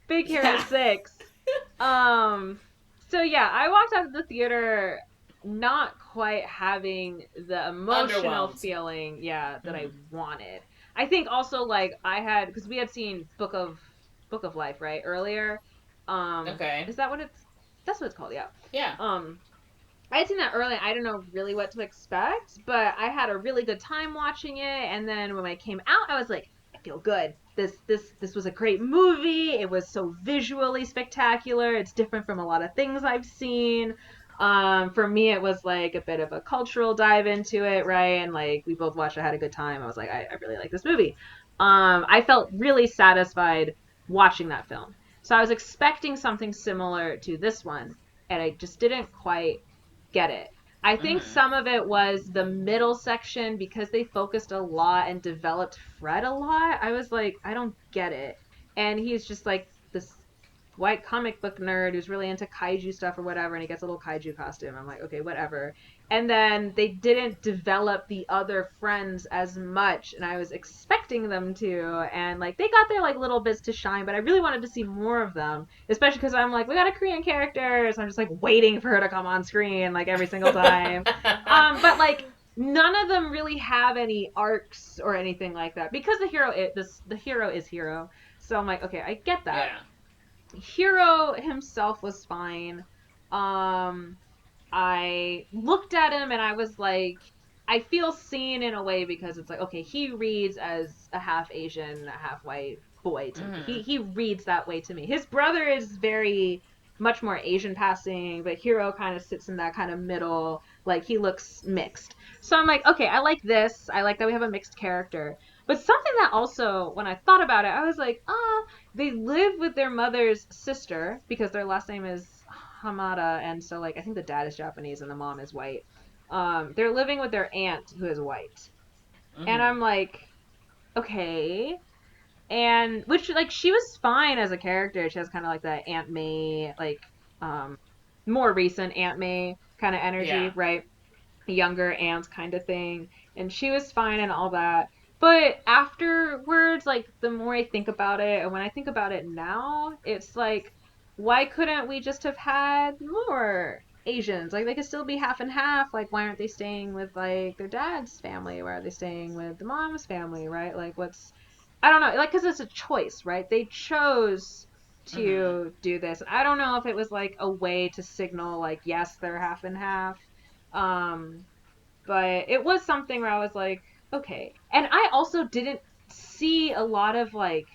Big Hero 6. So yeah, I walked out of the theater not quite having the emotional feeling, that I wanted. I think also like because we had seen Book of Life, right, earlier. Okay. Is that what that's what it's called? Yeah. Yeah. I had seen that early. I didn't know really what to expect, but I had a really good time watching it. And then when I came out, I was like, I feel good. This was a great movie. It was so visually spectacular. It's different from a lot of things I've seen. For me, it was like a bit of a cultural dive into it, right? And like we both watched. I had a good time. I was like, I really like this movie. I felt really satisfied watching that film. So I was expecting something similar to this one, and I just didn't quite get it. I think some of it was the middle section because they focused a lot and developed Fred a lot. I was like, I don't get it. And he's just like this white comic book nerd who's really into kaiju stuff or whatever, and he gets a little kaiju costume. I'm like, okay, whatever. And then they didn't develop the other friends as much, and I was expecting them to, and like they got their like little bits to shine, but I really wanted to see more of them, especially because I'm like, we got a Korean character, so I'm just like waiting for her to come on screen like every single time. But like none of them really have any arcs or anything like that because the hero is hero. So I'm like, okay, I get that. Yeah. Hero himself was fine. Um, I looked at him and I was like, I feel seen in a way because it's like, okay, he reads as a half Asian, a half white boy to me. He reads that way to me. His brother is very much more Asian passing, but Hero kind of sits in that kind of middle, like he looks mixed. So I'm like, okay, I like this. I like that we have a mixed character. But something that also, when I thought about it, I was like, they live with their mother's sister because their last name is Hamada, and so like I think the dad is Japanese and the mom is white. They're living with their aunt who is white, and I'm like, okay, and which like she was fine as a character. She has kind of like that Aunt May, like more recent Aunt May kind of energy, Yeah. right? Younger aunt kind of thing, and she was fine and all that. But afterwards, like the more I think about it, and when I think about it now, it's like, why couldn't we just have had more Asians? Like they could still be half and half. Like why aren't they staying with like their dad's family? Why are they staying with the mom's family? Right? Like what's I don't know. Like because it's a choice, right? They chose to do this. I don't know if it was like a way to signal like yes, they're half and half. Um, but it was something where I was like, okay. And I also didn't see a lot of like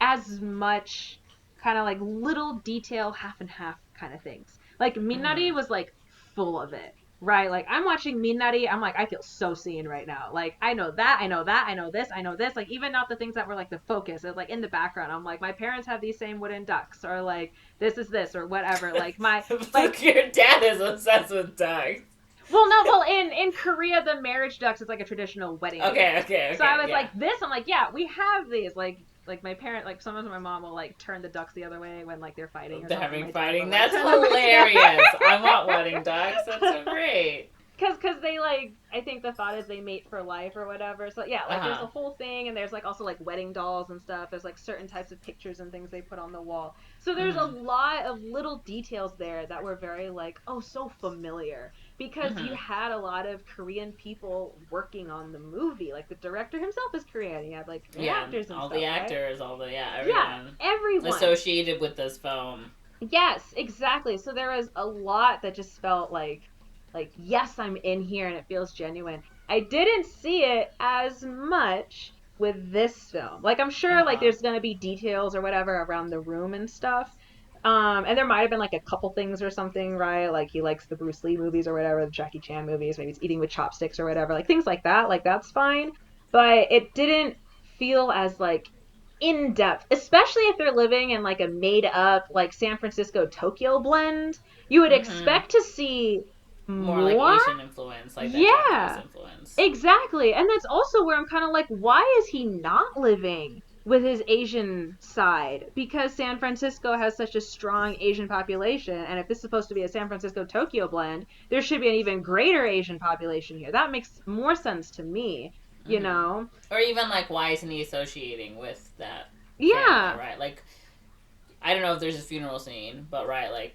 as much kind of like little detail half and half kind of things. Like Minari was like full of it. Right, like I'm watching Minari, I'm like, I feel so seen right now. Like I know that, I know that, I know this, I know this. Like even not the things that were like the focus, it's like in the background. I'm like, my parents have these same wooden ducks, or like this is this, or whatever. Like my like your dad is obsessed with ducks. Well, in Korea, the marriage ducks is like a traditional wedding. Okay. So I was like, this. I'm like, yeah, we have these. Like my parent, like sometimes my mom will like turn the ducks the other way when like they're fighting. They're having fighting. Like, That's hilarious. I want wedding ducks. That's so great. Because they like, I think the thought is they mate for life or whatever. So yeah, like there's a whole thing, and there's like also like wedding dolls and stuff. There's like certain types of pictures and things they put on the wall. So there's a lot of little details there that were very like, oh, so familiar. Because you had a lot of Korean people working on the movie. Like the director himself is Korean. He had like actors and all stuff, the actors, right? everyone. Yeah, everyone associated with this film. Yes, exactly. So there was a lot that just felt like yes, I'm in here and it feels genuine. I didn't see it as much with this film. Like I'm sure like there's gonna be details or whatever around the room and stuff. And there might have been like a couple things or something, right? Like he likes the Bruce Lee movies or whatever, the Jackie Chan movies, maybe he's eating with chopsticks or whatever, like things like that. Like that's fine. But it didn't feel as like in depth, especially if they're living in like a made up like San Francisco Tokyo blend. You would expect to see more like Asian influence, like that Japanese influence. Exactly. And that's also where I'm kind of like, why is he not living with his Asian side? Because San Francisco has such a strong Asian population, and if this is supposed to be a San Francisco Tokyo blend, there should be an even greater Asian population here. That makes more sense to me, you know? Or even like, why isn't he associating with that family, right? Like, I don't know if there's a funeral scene, but right, like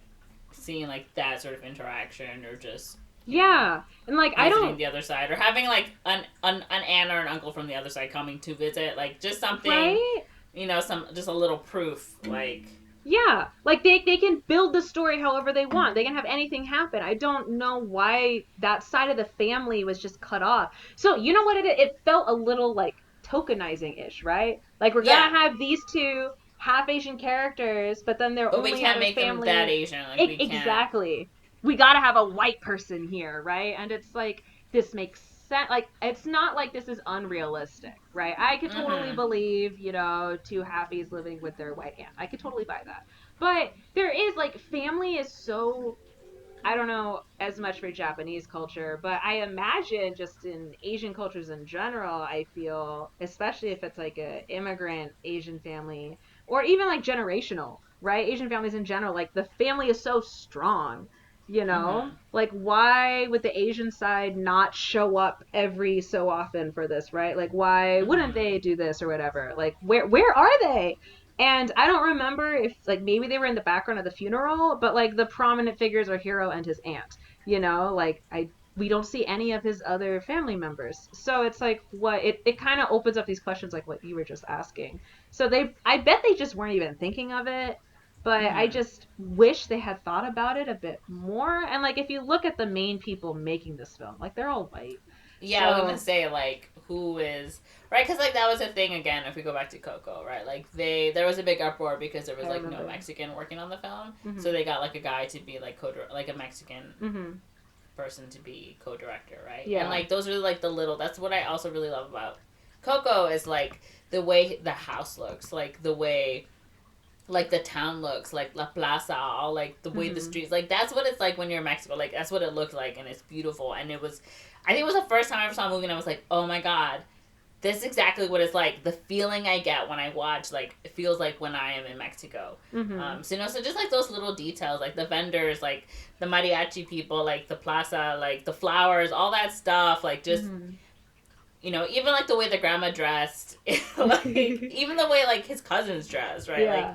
seeing like that sort of interaction, or just and like I don't the other side, or having like an aunt or an uncle from the other side coming to visit, like just something, right? You know, just a little proof, like like they can build the story however they want. They can have anything happen. I don't know why that side of the family was just cut off. So you know what it felt a little like tokenizing-ish, right? Like we're gonna have these two half Asian characters, but then they're only we can't have make a family them that Asian. Like we can't. Exactly. We gotta have a white person here, right? And it's like this makes sense. Like it's not like this is unrealistic, right? I could totally believe, you know, two halfies living with their white aunt. I could totally buy that. But there is like family is so I don't know as much for Japanese culture, but I imagine just in Asian cultures in general, I feel, especially if it's like a immigrant Asian family or even like generational, right? Asian families in general, like the family is so strong, you know? Mm-hmm. Like why would the Asian side not show up every so often for this, right? Like why wouldn't Mm-hmm. they do this or whatever? Like where are they? And I don't remember if like maybe they were in the background of the funeral, but like the prominent figures are Hiro and his aunt. You know, like I we don't see any of his other family members. So it's like what it kind of opens up these questions like what you were just asking. So they I bet they just weren't even thinking of it, but I Mm-hmm. just wish they had thought about it a bit more. And like if you look at the main people making this film, like they're all white. Yeah, I was gonna So say like who is right because like that was a thing again. If we go back to Coco, right? Like there was a big uproar because there was I like no remember. Mexican working on the film, Mhm. so they got like a guy to be like like a Mexican Mhm. person to be co-director, right? Yeah. And like those are like the little. That's what I also really love about Coco is like the way the house looks, like the way like the town looks, like La Plaza, all like the way the Mhm. streets, like that's what it's like when you're in Mexico. Like that's what it looked like, and it's beautiful. And it was, I think it was the first time I ever saw a movie, and I was like, oh my god, this is exactly what it's like. The feeling I get when I watch, like it feels like when I am in Mexico. Mhm. So so just like those little details, like the vendors, like the mariachi people, like the plaza, like the flowers, all that stuff, like just Mhm. even like the way the grandma dressed, like even the way like his cousins dressed, right? Yeah.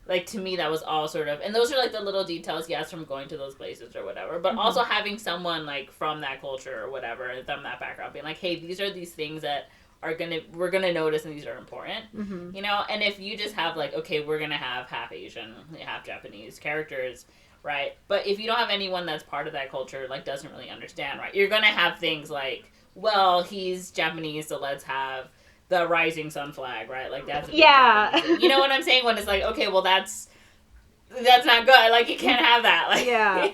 Like to me that was all sort of, and those are like the little details, yes, from going to those places or whatever, but Mhm. also having someone like from that culture or whatever, from that background, being like, hey, these are these things that we're gonna notice and these are important. Mhm. And if you just have like, okay, we're gonna have half Asian, half Japanese characters, right? But if you don't have anyone that's part of that culture, like doesn't really understand, right, you're gonna have things like, well, he's Japanese, so let's have the rising sun flag, right? Like that's a big Yeah. Japanese thing. You know what I'm saying? When it's like, okay, well that's not good. Like you can't have that. Like Yeah.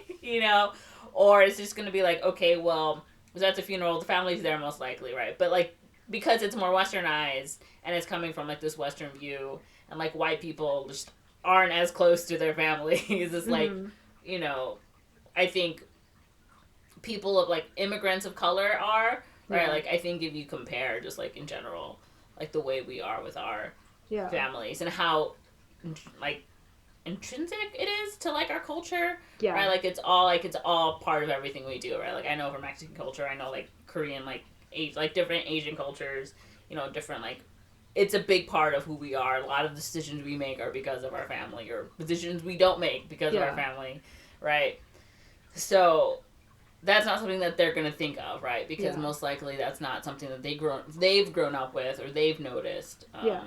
or it's just gonna be like, okay, well, because that's a funeral, the family's there most likely, right? But like because it's more westernized and it's coming from like this Western view, and like white people just aren't as close to their families. It's like, Mhm. you know, I think people of like immigrants of color are right. Yeah. Like I think if you compare just like in general, like the way we are with our Yeah. families and how like intrinsic it is to like our culture, Yeah. right? Like it's all part of everything we do, right? Like I know for Mexican culture, I know like Korean, like like different Asian cultures, different like it's a big part of who we are. A lot of decisions we make are because of our family, or decisions we don't make because of Yeah. our family, right? So that's not something that they're gonna think of, right? Because Yeah. most likely that's not something that they've grown up with or they've noticed. Yeah.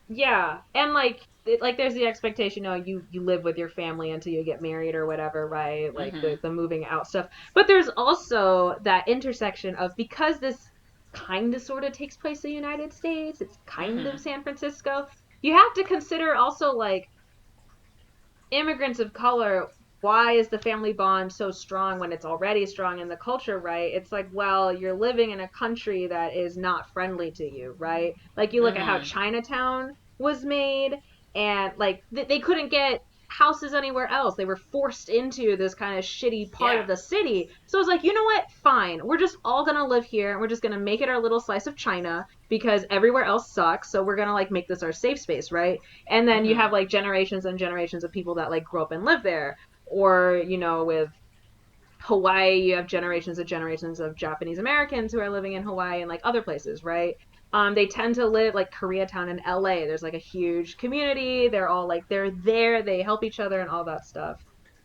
Yeah. And like like there's the expectation, you live with your family until you get married or whatever, right? Like Mm-hmm. the moving out stuff. But there's also that intersection of because this kind of sort of takes place in the United States, it's kind Mm-hmm. of San Francisco. You have to consider also like immigrants of color, why is the family bond so strong when it's already strong in the culture, right? It's like, well, you're living in a country that is not friendly to you, right? Like you look at how Mm-hmm. Chinatown was made, and like they couldn't get houses anywhere else. They were forced into this kind of shitty part Yeah. of the city. So it's like, you know what? Fine. We're just all going to live here and we're just going to make it our little slice of China because everywhere else sucks. So we're going to like make this our safe space, right? And then you Mm-hmm. have like generations and generations of people that like grew up and live there. Or, with Hawaii, you have generations of Japanese Americans who are living in Hawaii and like other places, right? They tend to live like Koreatown in LA. There's like a huge community. They're all like they're there. They help each other and all that stuff.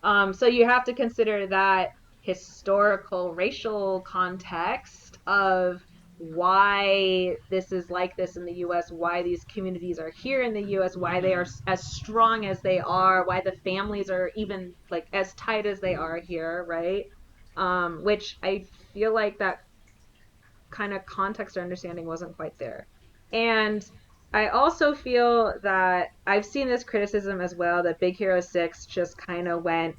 So you have to consider that historical racial context of why this is like this in the US, why these communities are here in the US, why they are as strong as they are, why the families are even like as tight as they are here, right? Which I feel like that kind of context or understanding wasn't quite there. And I also feel that I've seen this criticism as well that Big Hero 6 just kind of went,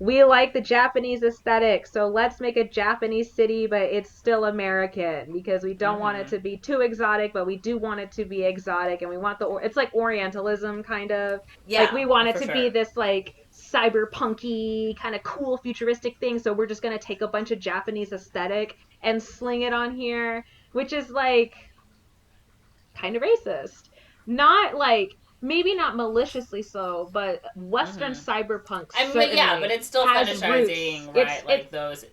we like the Japanese aesthetic, so let's make a Japanese city, but it's still American because we don't want it Mm-hmm. to be too exotic, but we do want it to be exotic, and we want it's like Orientalism kind of like Yeah, we want it for to be sure. this like cyberpunky kind of cool futuristic thing, so we're just going to take a bunch of Japanese aesthetic and sling it on here, which is like kind of racist. Not like, maybe not maliciously so, but Western cyberpunk I mean, certainly yeah, but it's still has fetishizing, roots. right? Like those.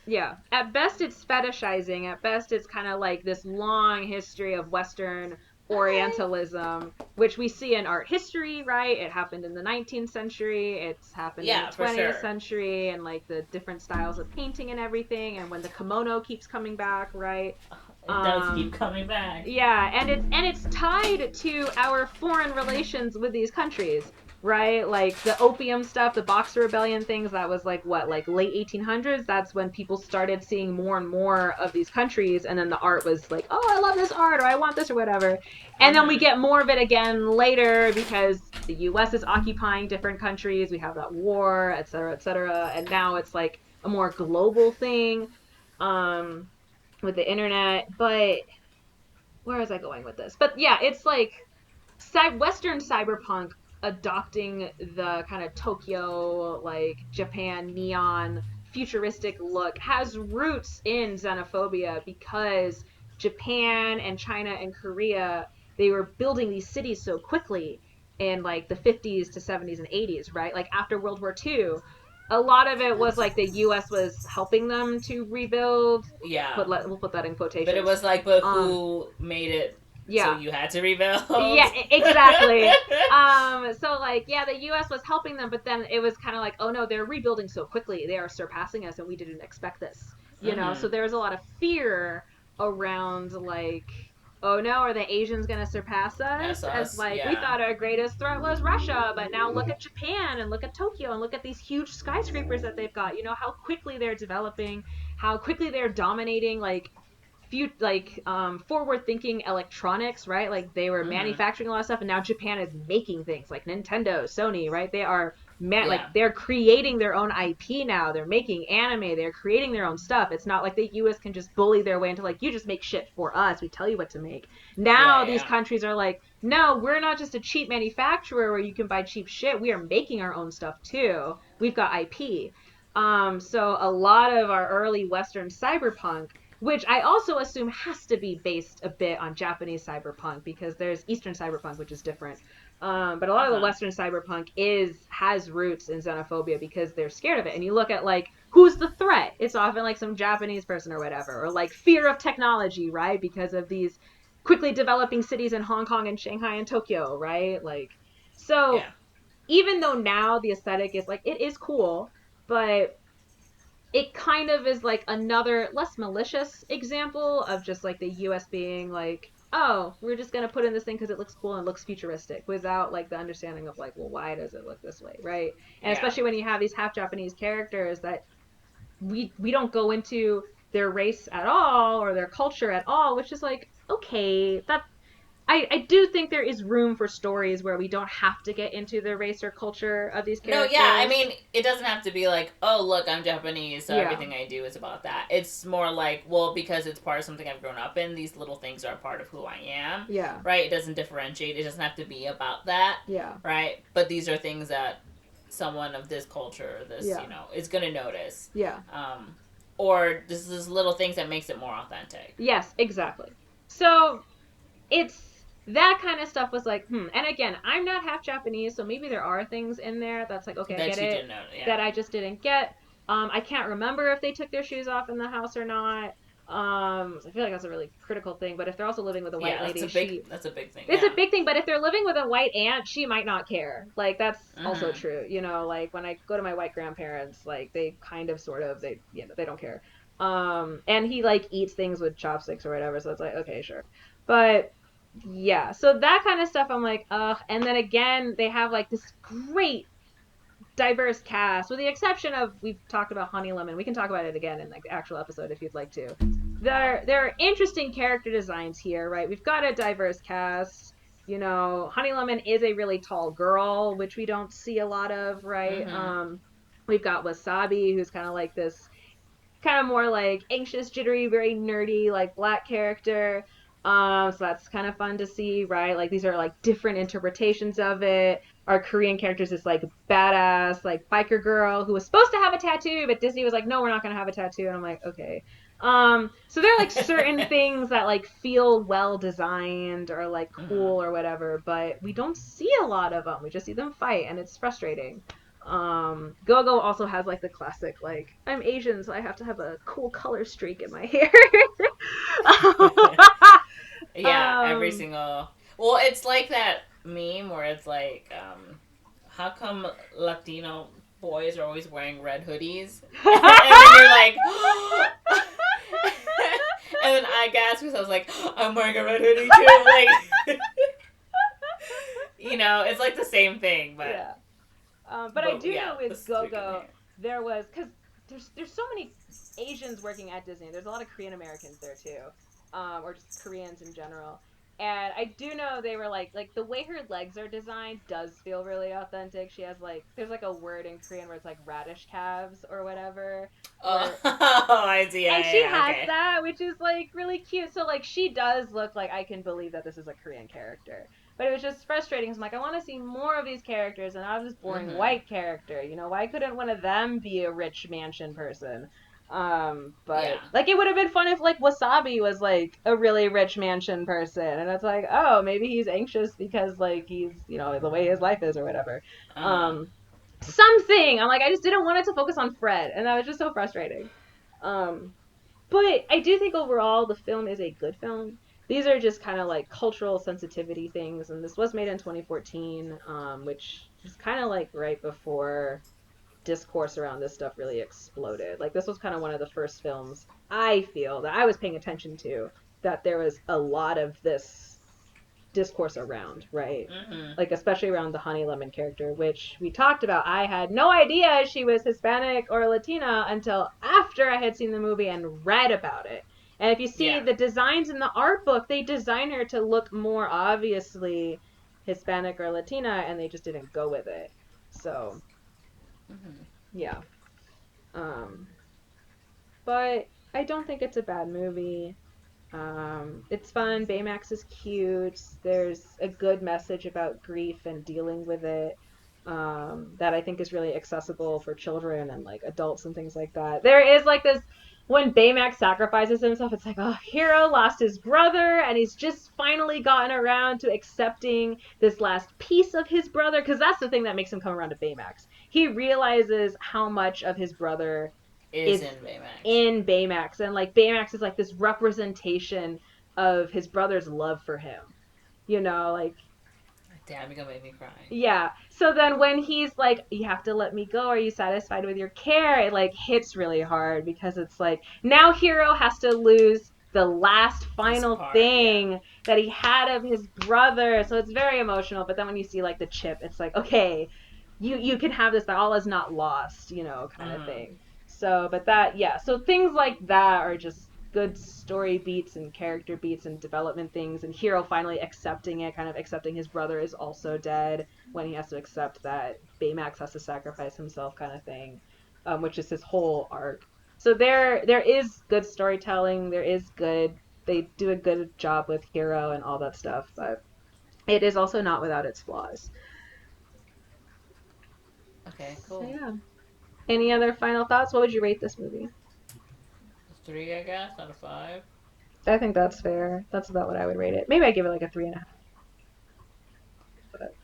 Yeah, at best it's fetishizing. At best it's kind of like this long history of Western Orientalism, which we see in art history, right? It happened in the 19th century, it's happened in Yeah, the for 20th sure. century, and like the different styles of painting and everything, and when the kimono keeps coming back, right? It does keep coming back. Yeah, and it's tied to our foreign relations with these countries, right? Like the opium stuff, the Boxer Rebellion things, that was like what, like late 1800s? That's when people started seeing more and more of these countries, and then the art was like, oh, I love this art, or I want this, or whatever. And then we get more of it again later because the US is occupying different countries, we have that war, et cetera, and now it's like a more global thing with the internet. But where was I going with this? But yeah, it's like Western cyberpunk adopting the kind of Tokyo, like Japan neon futuristic look has roots in xenophobia because Japan and China and Korea, they were building these cities so quickly in like the 50s to 70s and 80s, right? Like after World War II, a lot of it was like the US was helping them to rebuild. Yeah. We'll put that in quotations. But it was like, but who made it? Yeah. So you had to rebuild. Yeah, exactly. So like, yeah, the U.S. was helping them, but then it was kind of like, oh no, they're rebuilding so quickly, they are surpassing us, and we didn't expect this, you know. So there was a lot of fear around like, oh no, are the Asians gonna surpass us? As like, we thought our greatest threat was Russia, but now look at Japan and look at Tokyo and look at these huge skyscrapers that they've got. You know how quickly they're developing, how quickly they're dominating like forward thinking electronics, right? Like they were manufacturing a lot of stuff, and now Japan is making things like Nintendo, Sony, right? They are like they're creating their own IP now. They're making anime, they're creating their own stuff. It's not like the US can just bully their way into like, you just make shit for us, we tell you what to make. Now these countries are like, no, we're not just a cheap manufacturer where you can buy cheap shit, we are making our own stuff too. We've got IP. So a lot of our early Western cyberpunk, which I also assume has to be based a bit on Japanese cyberpunk, because there's Eastern cyberpunk, which is different. But a lot of the Western cyberpunk has roots in xenophobia because they're scared of it. And you look at like, who's the threat? It's often like some Japanese person or whatever, or like fear of technology, right? Because of these quickly developing cities in Hong Kong and Shanghai and Tokyo, right? Like, so even though now the aesthetic is like, it is cool, but it kind of is like another less malicious example of just like the US being like, oh, we're just going to put in this thing because it looks cool and looks futuristic, without like the understanding of like, well, why does it look this way, right? And especially when you have these half Japanese characters that we don't go into their race at all or their culture at all, which is like, okay, that I do think there is room for stories where we don't have to get into the race or culture of these characters. No, yeah, I mean, it doesn't have to be like, oh, look, I'm Japanese, so everything I do is about that. It's more like, well, because it's part of something I've grown up in, these little things are a part of who I am. Yeah. Right? It doesn't differentiate. It doesn't have to be about that. Yeah. Right? But these are things that someone of this culture, you know, is going to notice. Yeah. Or this is little things that makes it more authentic. Yes, exactly. So it's that kind of stuff was like, And again, I'm not half Japanese, so maybe there are things in there that's like, okay, I get it, that I just didn't get. I can't remember if they took their shoes off in the house or not. I feel like that's a really critical thing. But if they're also living with a white lady, that's a big thing. It's a big thing. But if they're living with a white aunt, she might not care. Like that's also true. You know, like when I go to my white grandparents, like they kind of sort of they don't care. And he like eats things with chopsticks or whatever, so it's like, okay, sure. But yeah, so that kind of stuff I'm like, ugh. And then again, they have like this great diverse cast, with the exception of, we've talked about Honey Lemon. We can talk about it again in like the actual episode if you'd like to. There are interesting character designs here, right? We've got a diverse cast. You know, Honey Lemon is a really tall girl, which we don't see a lot of, right? We've got Wasabi, who's kind of like this kind of more like anxious, jittery, very nerdy, like black character. So that's kind of fun to see, right? Like these are like different interpretations of it. our Korean characters this like badass like biker girl who was supposed to have a tattoo, but Disney was like, no, we're not gonna have a tattoo, and I'm like, okay. So there are like certain things that like feel well designed or like cool or whatever, but we don't see a lot of them. We just see them fight, and it's frustrating. Go-Go also has like the classic like, I'm Asian, so I have to have a cool color streak in my hair. Yeah, every um, single. Well, it's like that meme where it's like, how come Latino boys are always wearing red hoodies? And then you're like, and then I gasped because I was like, I'm wearing a red hoodie too. Like, it's like the same thing, but yeah. But I do yeah, know with the streak in Go-Go, hair. there was, because there's so many Asians working at Disney. There's a lot of Korean Americans there too, or just Koreans in general. And I do know they were like the way her legs are designed does feel really authentic. She has like there's like a word in Korean where it's like radish calves or whatever, Oh, where I see. and she Yeah, has okay. that, which is like really cute. So like she does look like I can believe that this is a Korean character. But it was just frustrating. I'm like, I want to see more of these characters, and I was this boring Mm-hmm. white character. Why couldn't one of them be a rich mansion person? But Yeah. like it would have been fun if like Wasabi was like a really rich mansion person, and it's like, oh, maybe he's anxious because like he's the way his life is or whatever. Uh-huh. Um, Something. I'm like, I just didn't want it to focus on Fred, and that was just so frustrating. Um, but I do think overall the film is a good film. These are just kind of like cultural sensitivity things, and this was made in 2014, which is kind of like right before discourse around this stuff really exploded. Like this was kind of one of the first films I feel that I was paying attention to that there was a lot of this discourse around, right? Mm-hmm. Like especially around the Honey Lemon character, which we talked about. I had no idea she was Hispanic or Latina until after I had seen the movie and read about it. And if you see Yeah. the designs in the art book, they design her to look more obviously Hispanic or Latina, and they just didn't go with it. So Mm-hmm. yeah. Um, but I don't think it's a bad movie. It's fun. Baymax is cute. There's a good message about grief and dealing with it that I think is really accessible for children and like adults and things like that. There is like this when Baymax sacrifices himself, it's like, oh, Hero lost his brother and he's just finally gotten around to accepting this last piece of his brother. Because that's the thing that makes him come around to Baymax. He realizes how much of his brother Is is in Baymax. in Baymax, and like Baymax is like this representation of his brother's love for him. Like Damn, you're gonna make me cry. yeah. So then when he's like, you have to let me go, are you satisfied with your care? It like hits really hard because it's like now Hero has to lose the last This final part, yeah. thing that he had of his brother. So it's very emotional. But then when you see like the chip, it's like, okay, you can have this, that all is not lost, kind of Mm-hmm. thing. So but that yeah, so things like that are just good story beats and character beats and development things, and Hero finally accepting it, kind of accepting his brother is also dead when he has to accept that Baymax has to sacrifice himself, kind of thing, which is his whole arc. So there is good storytelling. There is good. They do a good job with Hero and all that stuff, but it is also not without its flaws. Okay, So cool. yeah. Any other final thoughts? What would you rate this movie? 3, I guess, out of 5. I think that's fair. That's about what I would rate it. Maybe I give it like a 3.5. But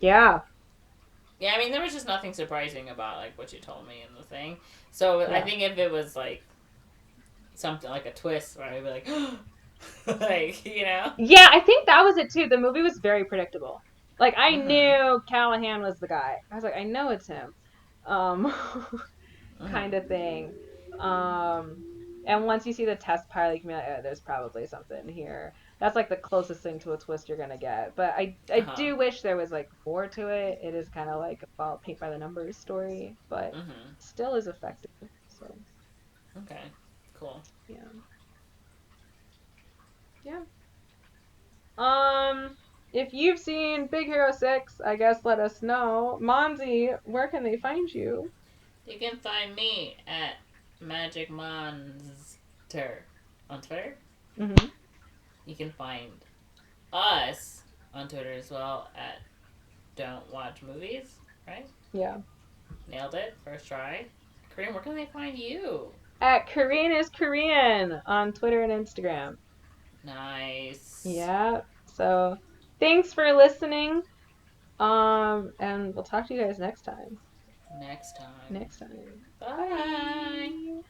yeah, Yeah, I mean, there was just nothing surprising about like what you told me in the thing. So I yeah. think if it was like something like a twist, where I'd be like, like Yeah, I think that was it too. The movie was very predictable. Like I Mhm. knew Callahan was the guy. I was like, I know it's him. Um kind of Mhm. thing. Um and once you see the test pilot, you can be like, oh, there's probably something here. That's like the closest thing to a twist you're gonna get. But I Uh huh. do wish there was like more to it. It is kind of like a paint by the numbers story, but Mhm. still is effective. So Okay. Cool. yeah. Yeah. If you've seen Big Hero 6, I guess let us know. Monze, where can they find you? You can find me at Magic Monster on Twitter. Mm-hmm. You can find us on Twitter as well at don't watch movies, right? Yeah. Nailed it. First try. Corinne, where can they find you? At Corinne is Korean on Twitter and Instagram. Nice. Yeah. So thanks for listening. And we'll talk to you guys next time. Next time. Next time. Bye. Bye.